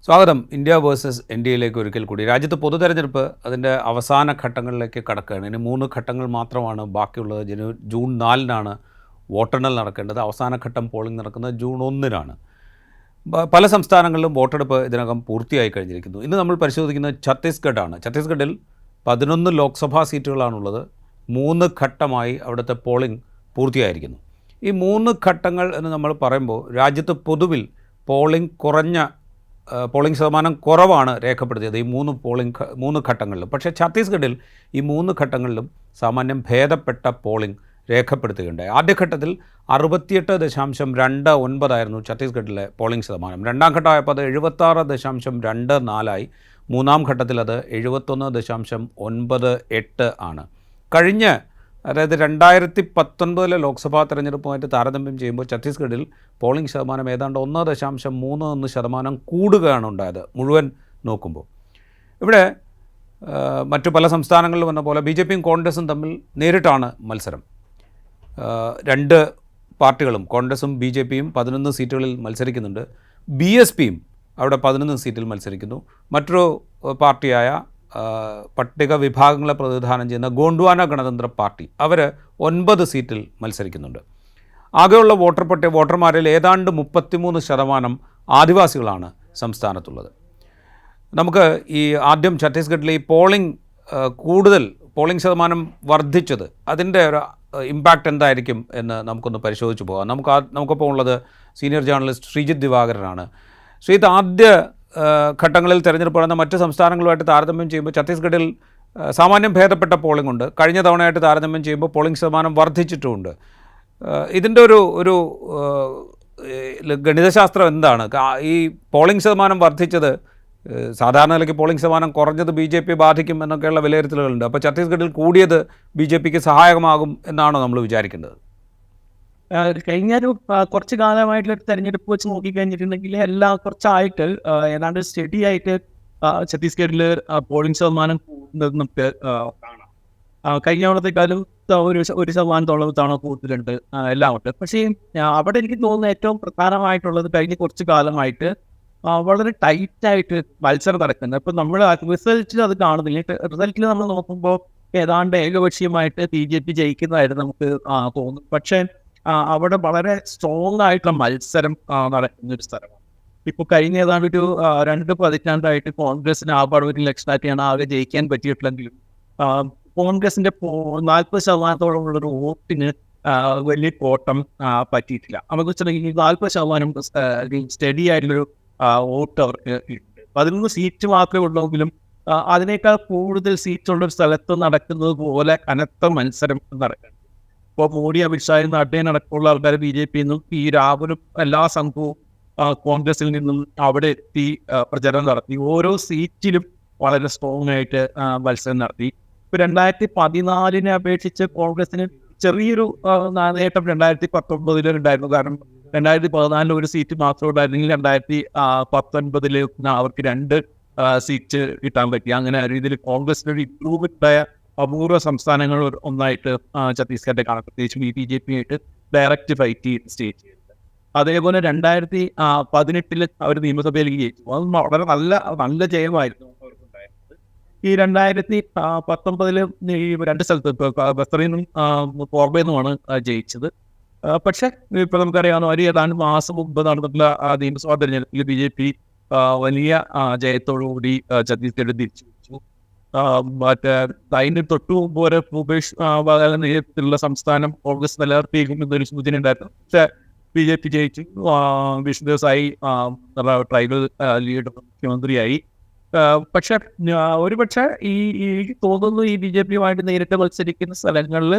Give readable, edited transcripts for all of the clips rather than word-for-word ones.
സ്വാഗതം. India versus ഇന്ത്യയിലേക്ക് ഒരിക്കൽ കൂടി. രാജ്യത്ത് പൊതു തെരഞ്ഞെടുപ്പ് അതിൻ്റെ അവസാന ഘട്ടങ്ങളിലേക്ക് കടക്കുകയാണ്. ഇനി 3 ഘട്ടങ്ങൾ മാത്രമാണ് ബാക്കിയുള്ളത്. ജൂൺ 4-നാണ് വോട്ടെണ്ണൽ നടക്കേണ്ടത്. അവസാന ഘട്ടം പോളിംഗ് നടക്കുന്നത് ജൂൺ 1-നാണ്. പല സംസ്ഥാനങ്ങളിലും വോട്ടെടുപ്പ് ഇതിനകം പൂർത്തിയായി കഴിഞ്ഞിരിക്കുന്നു. ഇന്ന് നമ്മൾ പരിശോധിക്കുന്നത് ഛത്തീസ്ഗഡാണ്. ഛത്തീസ്ഗഡിൽ 11 ലോക്സഭാ സീറ്റുകളാണുള്ളത്. 3 ഘട്ടമായി അവിടുത്തെ പോളിംഗ് പൂർത്തിയായിരിക്കുന്നു. ഈ 3 ഘട്ടങ്ങൾ എന്ന് നമ്മൾ പറയുമ്പോൾ രാജ്യത്ത് പൊതുവിൽ പോളിംഗ് ശതമാനം കുറവാണ് രേഖപ്പെടുത്തിയത് ഈ 3 ഘട്ടങ്ങളിലും. പക്ഷേ ഛത്തീസ്ഗഡിൽ ഈ 3 ഘട്ടങ്ങളിലും സാമാന്യം ഭേദപ്പെട്ട പോളിംഗ് രേഖപ്പെടുത്തുകയുണ്ടായി. ആദ്യഘട്ടത്തിൽ 68.29 ഛത്തീസ്ഗഡിലെ പോളിംഗ് ശതമാനം. രണ്ടാം ഘട്ടമായപ്പോൾ അത് 76.24 മൂന്നാം ഘട്ടത്തിൽ അത് 71.98 ആണ്. അതായത് 2019 ലോക്സഭാ തെരഞ്ഞെടുപ്പുമായിട്ട് താരതമ്യം ചെയ്യുമ്പോൾ ഛത്തീസ്ഗഡിൽ പോളിംഗ് ശതമാനം ഏതാണ്ട് 1.31% കൂടുകയാണ് ഉണ്ടായത് മുഴുവൻ നോക്കുമ്പോൾ. ഇവിടെ മറ്റു പല സംസ്ഥാനങ്ങളിലും വന്ന പോലെ BJPയും കോൺഗ്രസും തമ്മിൽ നേരിട്ടാണ് മത്സരം. 2 പാർട്ടികളും കോൺഗ്രസും BJPയും 11 സീറ്റുകളിൽ മത്സരിക്കുന്നുണ്ട്. BSPയും അവിടെ 11 സീറ്റിൽ മത്സരിക്കുന്നു. മറ്റൊരു പാർട്ടിയായ പട്ടിക വിഭാഗങ്ങളെ പ്രതിനിധാനം ചെയ്യുന്ന ഗോണ്ട്വാന ഗണതന്ത്ര പാർട്ടി അവർ 9 സീറ്റിൽ മത്സരിക്കുന്നുണ്ട്. ആകെയുള്ള വോട്ടർമാരിൽ ഏതാണ്ട് 33% ആദിവാസികളാണ് സംസ്ഥാനത്തുള്ളത്. നമുക്ക് ഈ ആദ്യം ഛത്തീസ്ഗഡിലെ ഈ പോളിംഗ് ശതമാനം വർദ്ധിച്ചത് അതിൻ്റെ ഒരു ഇമ്പാക്റ്റ് എന്തായിരിക്കും എന്ന് നമുക്കൊന്ന് പരിശോധിച്ച് പോകാം. നമുക്കൊപ്പം ഉള്ളത് സീനിയർ ജേർണലിസ്റ്റ് ശ്രീജിത്ത് ദിവാകരനാണ്. ശ്രീജിത്ത്, ആദ്യ ഘട്ടങ്ങളിൽ തിരഞ്ഞെടുപ്പ് നടന്ന മറ്റ് സംസ്ഥാനങ്ങളുമായിട്ട് താരതമ്യം ചെയ്യുമ്പോൾ ഛത്തീസ്ഗഡിൽ സാമാന്യം ഭേദപ്പെട്ട പോളിംഗ് ഉണ്ട്. കഴിഞ്ഞ തവണയായിട്ട് താരതമ്യം ചെയ്യുമ്പോൾ പോളിംഗ് ശതമാനം വർദ്ധിച്ചിട്ടുമുണ്ട്. ഇതിൻ്റെ ഒരു ഗണിതശാസ്ത്രം എന്താണ്? ഈ പോളിംഗ് ശതമാനം വർദ്ധിച്ചത് സാധാരണ നിലയ്ക്ക് പോളിംഗ് ശതമാനം കുറഞ്ഞത് BJP ബാധിക്കും എന്നൊക്കെയുള്ള വിലയിരുത്തലുകളുണ്ട്. അപ്പോൾ ഛത്തീസ്ഗഡിൽ കൂടിയത് BJPക്ക് സഹായകമാകും എന്നാണോ നമ്മൾ വിചാരിക്കേണ്ടത്? കഴിഞ്ഞൊരു കുറച്ച് കാലമായിട്ടുള്ള തെരഞ്ഞെടുപ്പ് വെച്ച് നോക്കിക്കഴിഞ്ഞിട്ടുണ്ടെങ്കിൽ എല്ലാം കുറച്ചായിട്ട് ഏതാണ്ട് സ്റ്റഡി ആയിട്ട് ഛത്തീസ്ഗഡിൽ പോളിംഗ് ശതമാനം കൂടുന്നത് നമുക്ക് കാണാം. കഴിഞ്ഞ തവണത്തെക്കാളും ഒരു ശതമാനത്തോളം തവണ കൂടുതലുണ്ട്, എല്ലാം ഉണ്ട്. പക്ഷേ അവിടെ എനിക്ക് തോന്നുന്ന ഏറ്റവും പ്രധാനമായിട്ടുള്ളത് കഴിഞ്ഞ കുറച്ച് കാലമായിട്ട് വളരെ ടൈറ്റായിട്ട് മത്സരം നടക്കുന്നത്. ഇപ്പം നമ്മൾ റിസൾട്ടിൽ അത് കാണുന്നില്ല. റിസൾട്ടിൽ നമ്മൾ നോക്കുമ്പോൾ ഏതാണ്ട് ഏകപക്ഷീയമായിട്ട് BJP ജയിക്കുന്നതായിട്ട് നമുക്ക് തോന്നും. പക്ഷേ അവിടെ വളരെ സ്ട്രോങ് ആയിട്ടുള്ള മത്സരം നടക്കുന്ന ഒരു സ്ഥലമാണ്. ഇപ്പോൾ കഴിഞ്ഞ ഏതാണ്ട് ഒരു 2 പതിറ്റാണ്ടായിട്ട് കോൺഗ്രസിന് ആകെ ഒരു ലക്ഷത്തിനാണ് ആകെ ജയിക്കാൻ പറ്റിയിട്ടുള്ളെങ്കിലും കോൺഗ്രസിൻ്റെ 40% ഉള്ളൊരു വോട്ടിന് വലിയ കോട്ടം പറ്റിയിട്ടില്ല. നമുക്ക് വെച്ചിട്ടുണ്ടെങ്കിൽ 40% സ്റ്റഡി ആയിട്ടുള്ളൊരു വോട്ട് അവർക്ക് ഉണ്ട്. 11 സീറ്റ് മാത്രമേ ഉള്ളെങ്കിലും അതിനേക്കാൾ കൂടുതൽ സീറ്റുള്ളൊരു സ്ഥലത്ത് നടക്കുന്നത് പോലെ കനത്ത മത്സരം നടക്കുന്നത്. ഇപ്പോൾ മോഡി, അമിത്ഷായും നഡ്ഡയും അടക്കമുള്ള ആൾക്കാർ BJPയിൽ നിന്നും ഈ രാഹുലും എല്ലാ സംഘവും കോൺഗ്രസിൽ നിന്നും അവിടെ എത്തി പ്രചരണം നടത്തി. ഓരോ സീറ്റിലും വളരെ സ്ട്രോങ് ആയിട്ട് മത്സരം നടത്തി. ഇപ്പോൾ 2014 അപേക്ഷിച്ച് കോൺഗ്രസിന് ചെറിയൊരു നേട്ടം 2019 ഉണ്ടായിരുന്നു. കാരണം 2014 ഒരു സീറ്റ് മാത്രമേ ഉണ്ടായിരുന്നെങ്കിൽ 2019 അവർക്ക് 2 സീറ്റ് കിട്ടാൻ പറ്റി. അങ്ങനെ ആ രീതിയിൽ കോൺഗ്രസിനൊരു ഇംപ്രൂവ്മെന്റ് ആയ അപൂർവ സംസ്ഥാനങ്ങൾ ഒന്നായിട്ട് ഛത്തീസ്ഗഡ് കാണാം. പ്രത്യേകിച്ചും BJP ആയിട്ട് ഡയറക്റ്റ് ഫൈറ്റ് സ്റ്റേറ്റ് ചെയ്യുന്നത്. അതേപോലെ 2018 അവർ നിയമസഭയിലേക്ക് ജയിച്ചു. അത് വളരെ നല്ല ജയമായിരുന്നു അവർക്കുണ്ടായിരുന്നത്. ഈ 2019 ഈ 2 സ്ഥലത്ത് ബസ്തറിൽ നിന്നും കോർബയിൽ നിന്നുമാണ് ജയിച്ചത്. പക്ഷേ ഇപ്പോൾ നമുക്കറിയാവുന്ന ഒരു ഏതാണ്ട് മാസം മുമ്പ് നടന്നിട്ടുള്ള നിയമസഭാ തെരഞ്ഞെടുപ്പിൽ BJP വലിയ ജയത്തോടുകൂടി ഛത്തീസ്ഗഡ് തിരിച്ചു വെച്ചു. മറ്റേ അതിന് തൊട്ടു മുമ്പ് വരെ ഭൂപേഷ് നേതൃത്വത്തിലുള്ള സംസ്ഥാനം കോൺഗ്രസ് നിലനിർത്തിയിരിക്കും എന്നൊരു സൂചന ഉണ്ടായിരുന്നു. പക്ഷേ BJP ജയിച്ചു. വിഷ്ണുദേവ് സായി ട്രൈബൽ ലീഡർ മുഖ്യമന്ത്രിയായി. പക്ഷെ ഒരുപക്ഷെ ഈ തോന്നുന്നു ഈ BJPയുമായിട്ട് നേരിട്ട് മത്സരിക്കുന്ന സ്ഥലങ്ങളിൽ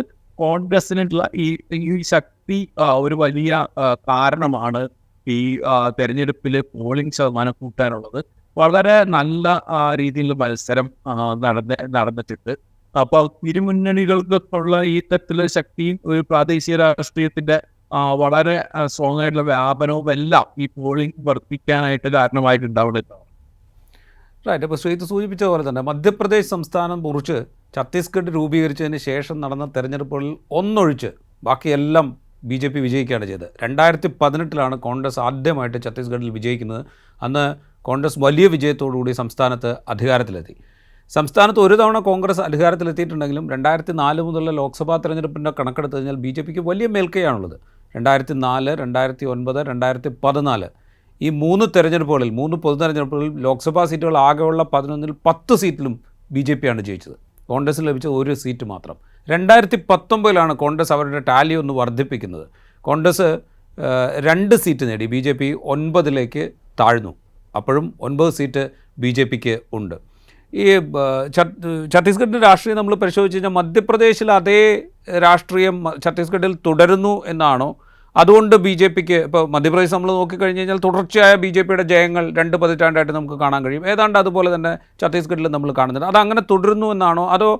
കോൺഗ്രസിനുള്ള ഈ ശക്തി ഒരു വലിയ കാരണമാണ് ഈ തെരഞ്ഞെടുപ്പിൽ പോളിംഗ് ശതമാനം കൂട്ടാനുള്ളത്. വളരെ നല്ല രീതിയിലുള്ള മത്സരം നടന്നിട്ടുണ്ട്. അപ്പോൾ ഇരുമുന്നണികൾക്കുള്ള ഈ തരത്തിലുള്ള ശക്തിയും ഒരു പ്രാദേശിക രാഷ്ട്രീയത്തിന്റെ വളരെ സ്ട്രോങ് ആയിട്ടുള്ള വ്യാപനവും എല്ലാം ഈ പോളിംഗ് വർദ്ധിക്കാനായിട്ട് കാരണമായിട്ടുണ്ടാവുന്നുണ്ട്. റൈറ്റ്. അപ്പോൾ ശ്രീജിത്ത് സൂചിപ്പിച്ച പോലെ തന്നെ മധ്യപ്രദേശ് സംസ്ഥാനം കുറിച്ച് ഛത്തീസ്ഗഡ് രൂപീകരിച്ചതിന് ശേഷം നടന്ന തെരഞ്ഞെടുപ്പുകളിൽ ഒന്നൊഴിച്ച് ബാക്കിയെല്ലാം BJP വിജയിക്കുകയാണ് ചെയ്തത്. 2018 കോൺഗ്രസ് ആദ്യമായിട്ട് ഛത്തീസ്ഗഡിൽ വിജയിക്കുന്നത്. അന്ന് കോൺഗ്രസ് വലിയ വിജയത്തോടുകൂടി സംസ്ഥാനത്ത് അധികാരത്തിലെത്തി. സംസ്ഥാനത്ത് ഒരു തവണ കോൺഗ്രസ് അധികാരത്തിലെത്തിയിട്ടുണ്ടെങ്കിലും 2004 മുതലുള്ള ലോക്സഭാ തെരഞ്ഞെടുപ്പിൻ്റെ കണക്കെടുത്ത് കഴിഞ്ഞാൽ ബി ജെ പിക്ക് വലിയ മേൽക്കൈയാണുള്ളത്. 2004, 2009, 2014 ഈ 3 തെരഞ്ഞെടുപ്പുകളിൽ 3 പൊതു തെരഞ്ഞെടുപ്പുകളിൽ ലോക്സഭാ സീറ്റുകൾ ആകെയുള്ള 11-ൽ 10 സീറ്റിലും ബി ജെ പിയാണ് ജയിച്ചത്. കോൺഗ്രസ്സിന് ലഭിച്ച 1 സീറ്റ് മാത്രം. 2019 കോൺഗ്രസ് അവരുടെ ടാലി ഒന്ന് വർദ്ധിപ്പിക്കുന്നത്. കോൺഗ്രസ് 2 സീറ്റ് നേടി, ബി ജെ പി 9ലേക്ക് താഴ്ന്നു. അപ്പോഴും 9 സീറ്റ് ബി ജെ പിക്ക് ഉണ്ട്. ഈ ഛത്തീസ്ഗഡിൻ്റെ രാഷ്ട്രീയം നമ്മൾ പരിശോധിച്ച് കഴിഞ്ഞാൽ മധ്യപ്രദേശിൽ അതേ രാഷ്ട്രീയം ഛത്തീസ്ഗഡിൽ തുടരുന്നു എന്നാണോ? അതുകൊണ്ട് ബി ജെ പിക്ക് ഇപ്പോൾ മധ്യപ്രദേശ് നമ്മൾ നോക്കിക്കഴിഞ്ഞ് കഴിഞ്ഞാൽ തുടർച്ചയായ ബി ജെ പിയുടെ ജയങ്ങൾ 2 പതിറ്റാണ്ടായിട്ട് നമുക്ക് കാണാൻ കഴിയും. ഏതാണ്ട് അതുപോലെ തന്നെ ഛത്തീസ്ഗഡിൽ നമ്മൾ കാണുന്നുണ്ട്. അതങ്ങനെ തുടരുന്നു എന്നാണോ? അതോ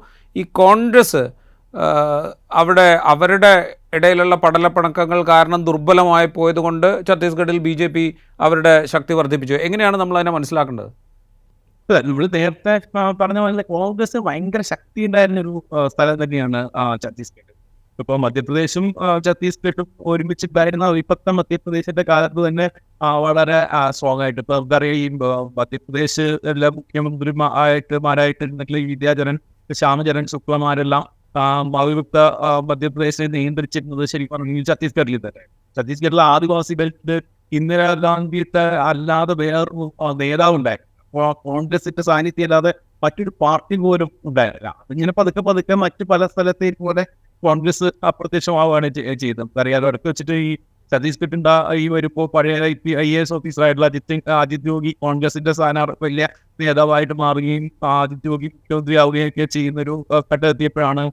ഈ കോൺഗ്രസ് അവിടെ അവരുടെ ഇടയിലുള്ള പടലപ്പിണക്കങ്ങൾ കാരണം ദുർബലമായി പോയതുകൊണ്ട് ഛത്തീസ്ഗഡിൽ ബി ജെ പി അവരുടെ ശക്തി വർദ്ധിപ്പിച്ചു? എങ്ങനെയാണ് നമ്മളതിനെ മനസ്സിലാക്കേണ്ടത്? നമ്മൾ നേരത്തെ പറഞ്ഞ പോലെ കോൺഗ്രസ് ഭയങ്കര ശക്തി ഉണ്ടായിരുന്നൊരു സ്ഥലം തന്നെയാണ് ഛത്തീസ്ഗഡ്. ഇപ്പോൾ മധ്യപ്രദേശും ഛത്തീസ്ഗഡും ഒരുമിച്ചിട്ടായിരുന്ന ഇപ്പോഴത്തെ മധ്യപ്രദേശിന്റെ കാലത്ത് തന്നെ വളരെ സ്ട്രോങ് ആയിട്ട് ഇപ്പോൾ നമുക്കറിയാം. ഈ മധ്യപ്രദേശ് എല്ലാ മുഖ്യമന്ത്രിമാരായിട്ടുണ്ടെങ്കിൽ ഈ വിദ്യാചരൺ, ശ്യാമചരൺ ശുക്ലമാരെല്ലാം അവിഭക്ത മധ്യപ്രദേശിനെ നിയന്ത്രിച്ചിരുന്നത് ശരിക്കും പറഞ്ഞാൽ ഛത്തീസ്ഗഡിൽ തന്നെ. ഛത്തീസ്ഗഡിലെ ആദിവാസികൾക്ക് ഇന്ദിരാഗാന്ധിയുടെ അല്ലാതെ വേറൊരു നേതാവുണ്ടായിരുന്നു. കോൺഗ്രസിന്റെ സാന്നിധ്യം അല്ലാതെ മറ്റൊരു പാർട്ടി പോലും ഉണ്ടായില്ല. ഇങ്ങനെ പതുക്കെ മറ്റു പല സ്ഥലത്തേക്ക് പോലെ കോൺഗ്രസ് അപ്രത്യക്ഷമാവുകയാണ് ചെയ്തത്. അറിയാലോ, ഇടയ്ക്ക് വെച്ചിട്ട് ഈ ഛത്തീസ്ഗഡിന്റെ ഈ വരുമ്പോൾ പഴയ IAS ഓഫീസറായിട്ടുള്ള അജിത് യോഗി കോൺഗ്രസിന്റെ വലിയ നേതാവായിട്ട് മാറുകയും അജിത് യോഗി മുഖ്യമന്ത്രി ആവുകയൊക്കെ ചെയ്യുന്നൊരു ഘട്ടമെത്തിയപ്പോഴാണ്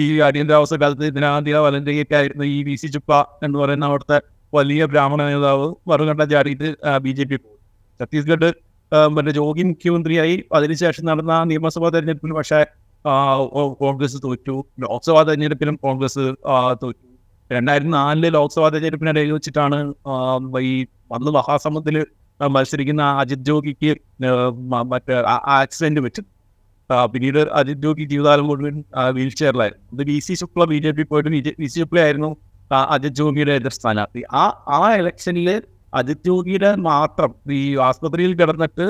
ഈ അടിയന്തരാവസ്ഥ കാലത്ത് ഇന്ദിരാഗാന്ധിയുടെ വലന്തയൊക്കെ ആയിരുന്ന ഈ VC ചുക്ക എന്ന് പറയുന്ന അവിടുത്തെ വലിയ ബ്രാഹ്മണ നേതാവ് മറുകണ്ഠം ചാടിയിട്ട് BJP പോകും. ഛത്തീസ്ഗഡ് യോഗി മുഖ്യമന്ത്രിയായി. അതിനുശേഷം നടന്ന നിയമസഭാ തെരഞ്ഞെടുപ്പിൽ പക്ഷേ കോൺഗ്രസ് തോറ്റു. ലോക്സഭാ തെരഞ്ഞെടുപ്പിലും കോൺഗ്രസ് തോറ്റു. 2004 ലോക്സഭാ തെരഞ്ഞെടുപ്പിനിടയിൽ വെച്ചിട്ടാണ് ഈ അന്ന് മഹാസമുദ്രത്തിൽ മത്സരിക്കുന്ന അജിത് ജോഗിക്ക് മറ്റേ ആക്സിഡന്റ് പറ്റും. പിന്നീട് അജിത് ജോഗി ജീവിതകാലം മുഴുവൻ വീൽ ചെയറിലായിരുന്നു. ഇത് VC ശുക്ല BJP പോയിട്ട് VC ശുക്ല ആയിരുന്നു അജിത് ജോഗിയുടെ എതിർ സ്ഥാനാർത്ഥി. ആ ഇലക്ഷനിൽ അജിത് യോഗിയുടെ മാത്രം ഈ ആസ്പത്രിയിൽ കിടന്നിട്ട്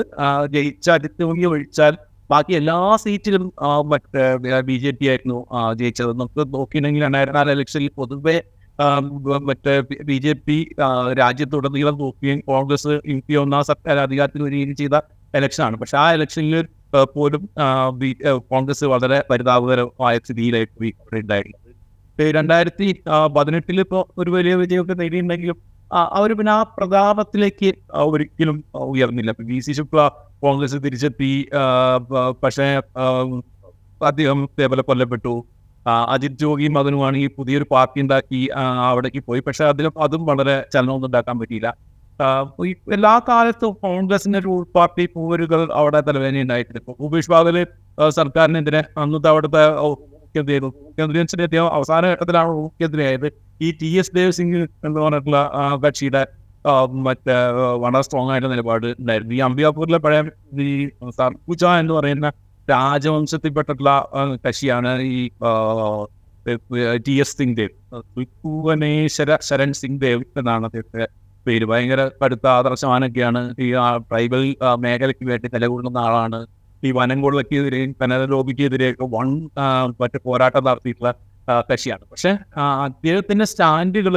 ജയിച്ച അജിത് യോഗി ഒഴിച്ചാൽ ബാക്കി എല്ലാ സീറ്റിലും മറ്റേ BJP ആയിരുന്നു ജയിച്ചത്. നമുക്ക് നോക്കിയിട്ടുണ്ടെങ്കിൽ 2004 ഇലക്ഷനിൽ പൊതുവെ മറ്റേ BJP രാജ്യത്തുടനീളം നോക്കുകയും കോൺഗ്രസ് ഒന്നാം സർക്കാർ അധികാരത്തിൽ വരികയും ചെയ്ത ഇലക്ഷനാണ്. പക്ഷെ ആ ഇലക്ഷനിൽ പോലും കോൺഗ്രസ് വളരെ പരിതാപകരമായ സ്ഥിതിയിലായി അവിടെ ഉണ്ടായിരുന്നത്. 2018 ഇപ്പോൾ ഒരു വലിയ വിജയമൊക്കെ നേടിയിട്ടുണ്ടെങ്കിലും അവർ പിന്നെ ആ പ്രതാപത്തിലേക്ക് ഒരിക്കലും ഉയർന്നില്ല. VC ശുക്ല കോൺഗ്രസ് തിരിച്ചെത്തി, പക്ഷേ അദ്ദേഹം ഇതേപോലെ കൊല്ലപ്പെട്ടു. അജിത് ജോഗിയും അതിനുമാണ് ഈ പുതിയൊരു പാർട്ടി ഉണ്ടാക്കി അവിടേക്ക് പോയി. പക്ഷെ അതും വളരെ ചലനമൊന്നും ഉണ്ടാക്കാൻ പറ്റിയില്ല. എല്ലാ കാലത്തും കോൺഗ്രസിന്റെ ഒരു പാർട്ടി പോരുകൾ അവിടെ തലവേദന ഉണ്ടായിട്ടുണ്ട്. ഇപ്പോൾ ഭൂപേഷ് ബാഗൽ സർക്കാരിനെതിരെ അന്നത്തെ അവിടുത്തെ മുഖ്യമന്ത്രി അവസാന ഘട്ടത്തിലാണ് മുഖ്യമന്ത്രിയായത്. ഈ TS ദേവ് സിംഗ് എന്ന് പറഞ്ഞിട്ടുള്ള കക്ഷിയുടെ മറ്റേ വളരെ സ്ട്രോങ് ആയിട്ട് നിലപാട് ഉണ്ടായിരുന്നു. ഈ അംബികാപൂരിലെ പഴയ ഈ സർപൂജ എന്ന് പറയുന്ന രാജവംശത്തിൽപ്പെട്ടിട്ടുള്ള കക്ഷിയാണ് ഈ TS സിംഗ് ദേവ്. ഭുവനേശ്വര ശരൺ സിംഗ് ദേവ് എന്നാണ് അദ്ദേഹത്തിന്റെ പേര്. ഭയങ്കര കടുത്ത ആദർശവാനൊക്കെയാണ്. ഈ ട്രൈബൽ മേഖലയ്ക്ക് വേണ്ടി നിലകൊള്ളുന്ന ആളാണ്. ഈ വനംകൊള്ളക്കെതിരെയും കനലോബിക്കെതിരെയൊക്കെ മറ്റേ പോരാട്ടം നടത്തിയിട്ടുള്ള കക്ഷിയാണ്. പക്ഷെ അദ്ദേഹത്തിന്റെ സ്റ്റാൻഡുകൾ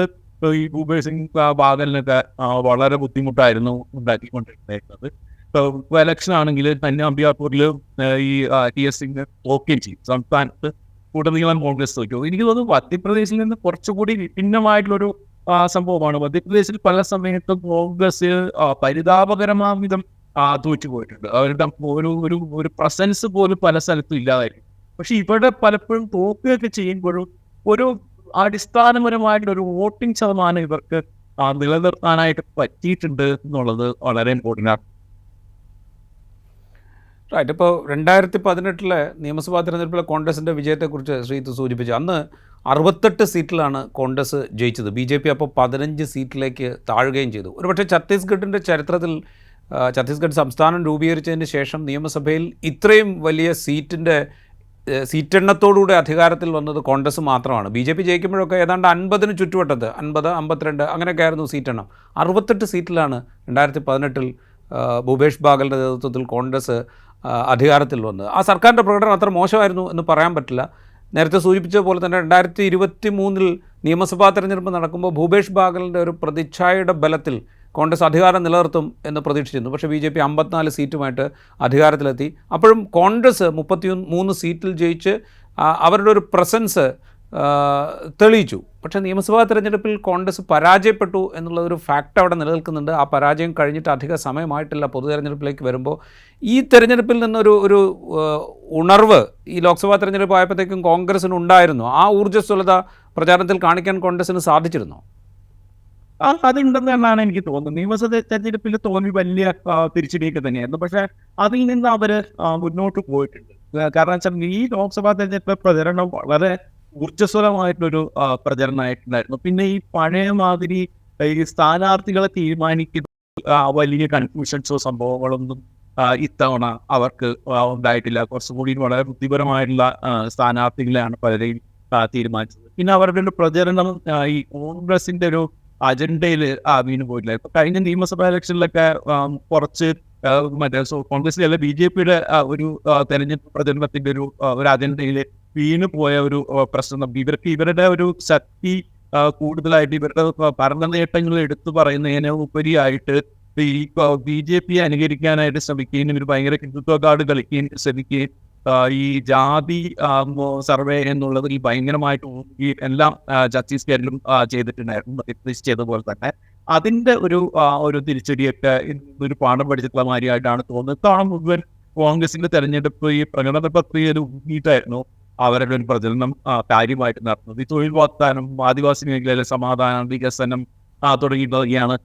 ഈ ഭൂപേഷ് സിംഗ് ബാദലിനൊക്കെ വളരെ ബുദ്ധിമുട്ടായിരുന്നു ഉണ്ടാക്കിക്കൊണ്ടിരുന്നത്. ഇലക്ഷൻ ആണെങ്കിൽ തന്നെ അംബികാപൂരിൽ ഈ TS സിംഗ് തോക്കുകയും ചെയ്യും. സംസ്ഥാനത്ത് ഉടനീളം കോൺഗ്രസ് തോറ്റു. എനിക്ക് തോന്നുന്നു മധ്യപ്രദേശിൽ നിന്ന് കുറച്ചുകൂടി വിഭിന്നമായിട്ടുള്ളൊരു സംഭവമാണ്. മധ്യപ്രദേശിൽ പല സമയത്തും കോൺഗ്രസ് പരിതാപകരമായ വിധം തോറ്റുപോയിട്ടുണ്ട്. അവരുടെ ഒരു പ്രസൻസ് പോലും പല സ്ഥലത്തും ഇല്ലാതായിരിക്കും. പക്ഷെ ഇവിടെ പലപ്പോഴും തോക്കുകയൊക്കെ ചെയ്യുമ്പോഴും ഒരു അടിസ്ഥാനപരമായിട്ടുള്ള ഒരു വോട്ടിംഗ് ശതമാനം ഇവർക്ക് നിലനിർത്താനായിട്ട് പറ്റിയിട്ടുണ്ട് എന്നുള്ളത് വളരെ ഇമ്പോർട്ടൻ്റ് ആണ്. റൈറ്റ്. ഇപ്പോൾ 2018 നിയമസഭാ തെരഞ്ഞെടുപ്പിലെ കോൺഗ്രസിൻ്റെ വിജയത്തെക്കുറിച്ച് ശ്രീത്ത് സൂചിപ്പിച്ചു. അന്ന് 68 സീറ്റിലാണ് കോൺഗ്രസ് ജയിച്ചത്. BJP അപ്പോൾ 15 സീറ്റിലേക്ക് താഴുകയും ചെയ്തു. ഒരുപക്ഷെ ഛത്തീസ്ഗഡിൻ്റെ ചരിത്രത്തിൽ ഛത്തീസ്ഗഡ് സംസ്ഥാനം രൂപീകരിച്ചതിന് ശേഷം നിയമസഭയിൽ ഇത്രയും വലിയ സീറ്റെണ്ണത്തോടുകൂടി അധികാരത്തിൽ വന്നത് കോൺഗ്രസ് മാത്രമാണ്. BJP ജയിക്കുമ്പോഴൊക്കെ ഏതാണ്ട് 50-ന് ചുറ്റുവട്ടത്ത് 50, 52 അങ്ങനെയൊക്കെ ആയിരുന്നു സീറ്റെണ്ണം. 68 സീറ്റിലാണ് 2018 ഭൂപേഷ് ബാഗലിൻ്റെ നേതൃത്വത്തിൽ കോൺഗ്രസ് അധികാരത്തിൽ വന്നത്. ആ സർക്കാരിൻ്റെ പ്രകടനം അത്ര മോശമായിരുന്നു എന്ന് പറയാൻ പറ്റില്ല. നേരത്തെ സൂചിപ്പിച്ച പോലെ തന്നെ 2023 നിയമസഭാ തെരഞ്ഞെടുപ്പ് നടക്കുമ്പോൾ ഭൂപേഷ് ബാഗലിൻ്റെ ഒരു പ്രതിച്ഛായയുടെ ബലത്തിൽ കോൺഗ്രസ് അധികാരം നിലനിർത്തും എന്ന് പ്രതീക്ഷിച്ചിരുന്നു. പക്ഷേ BJP 54 സീറ്റുമായിട്ട് അധികാരത്തിലെത്തി. അപ്പോഴും കോൺഗ്രസ് 33 സീറ്റിൽ ജയിച്ച് അവരുടെ ഒരു പ്രസൻസ് തെളിയിച്ചു. പക്ഷേ നിയമസഭാ തെരഞ്ഞെടുപ്പിൽ കോൺഗ്രസ് പരാജയപ്പെട്ടു എന്നുള്ളൊരു ഫാക്റ്റ് അവിടെ നിലനിൽക്കുന്നുണ്ട്. ആ പരാജയം കഴിഞ്ഞിട്ട് അധിക സമയമായിട്ടില്ല പൊതു തെരഞ്ഞെടുപ്പിലേക്ക് വരുമ്പോൾ. ഈ തെരഞ്ഞെടുപ്പിൽ നിന്നൊരു ഉണർവ് ഈ ലോക്സഭാ തെരഞ്ഞെടുപ്പ് ആയപ്പോഴത്തേക്കും കോൺഗ്രസ്സിന് ഉണ്ടായിരുന്നു. ആ ഊർജ്ജസ്വലത പ്രചാരണത്തിൽ കാണിക്കാൻ കോൺഗ്രസ്സിന് സാധിച്ചിരുന്നോ? അതുണ്ടെന്ന് തന്നെയാണ് എനിക്ക് തോന്നുന്നത്. നിയമസഭ തെരഞ്ഞെടുപ്പിൽ തോൽവി വലിയ തിരിച്ചടിയൊക്കെ തന്നെയായിരുന്നു. പക്ഷേ അതിൽ നിന്ന് അവർ മുന്നോട്ട് പോയിട്ടുണ്ട്. കാരണം വെച്ചാൽ ഈ ലോക്സഭാ തെരഞ്ഞെടുപ്പ് പ്രചരണം വളരെ ഊർജ്ജസ്വലമായിട്ടൊരു പ്രചരണമായിട്ടുണ്ടായിരുന്നു. പിന്നെ ഈ പഴയ മാതിരി ഈ സ്ഥാനാർത്ഥികളെ തീരുമാനിക്കുന്ന വലിയ കൺഫ്യൂഷൻസോ സംഭവങ്ങളൊന്നും ഇത്തവണ അവർക്ക് ഉണ്ടായിട്ടില്ല. കുറച്ചുകൂടി വളരെ ബുദ്ധിപരമായിട്ടുള്ള സ്ഥാനാർത്ഥികളെയാണ് പലരെയും തീരുമാനിച്ചത്. പിന്നെ അവരുടെ ഒരു പ്രചരണം ഈ കോൺഗ്രസിന്റെ ഒരു അജണ്ടയിൽ വീണ് പോയിട്ടില്ല. ഇപ്പൊ കഴിഞ്ഞ നിയമസഭാ ഇലക്ഷനിലൊക്കെ കുറച്ച് കോൺഗ്രസിലെ BJPയുടെ ഒരു തെരഞ്ഞെടുപ്പ് പ്രചരണത്തിന്റെ ഒരു അജണ്ടയിൽ വീണ് പോയ ഒരു പ്രശ്നം, ഇവരുടെ ഒരു ശക്തി കൂടുതലായിട്ട് ഇവരുടെ ഭരണ നേട്ടങ്ങൾ എടുത്തു പറയുന്നതിന് ഉപരിയായിട്ട് ഈ BJP അനുകരിക്കാനായിട്ട് ശ്രമിക്കുകയും ഇവർ ഭയങ്കര ഹിന്ദുത്വ കാർഡ് കളിക്കുകയും ശ്രമിക്കുകയും ഈ ജാതി സർവേ എന്നുള്ളത് ഈ ഭയങ്കരമായിട്ട് ഈ എല്ലാം ഛത്തീസ്ഗഡിലും ചെയ്തിട്ടുണ്ടായിരുന്നു, മധ്യപ്രദേശ് ചെയ്ത പോലെ തന്നെ. അതിന്റെ ഒരു തിരിച്ചടിയൊക്കെ ഒരു പാഠം പഠിച്ചിട്ടുള്ള മാതിരിയായിട്ടാണ് തോന്നുന്നത്. ഇത്തവണ മുഴുവൻ കോൺഗ്രസിന്റെ തെരഞ്ഞെടുപ്പ് ഈ പ്രകടന പ്രക്രിയയിൽ ഊന്നിയിട്ടായിരുന്നു അവരുടെ ഒരു പ്രചരണം കാര്യമായിട്ട് നടത്തുന്നത്. ഈ തൊഴിൽ വാഗ്ദാനം, ആദിവാസി മേഖലയിലെ സമാധാനം, വികസനം തുടങ്ങിയിട്ടുള്ളതൊക്കെയാണ്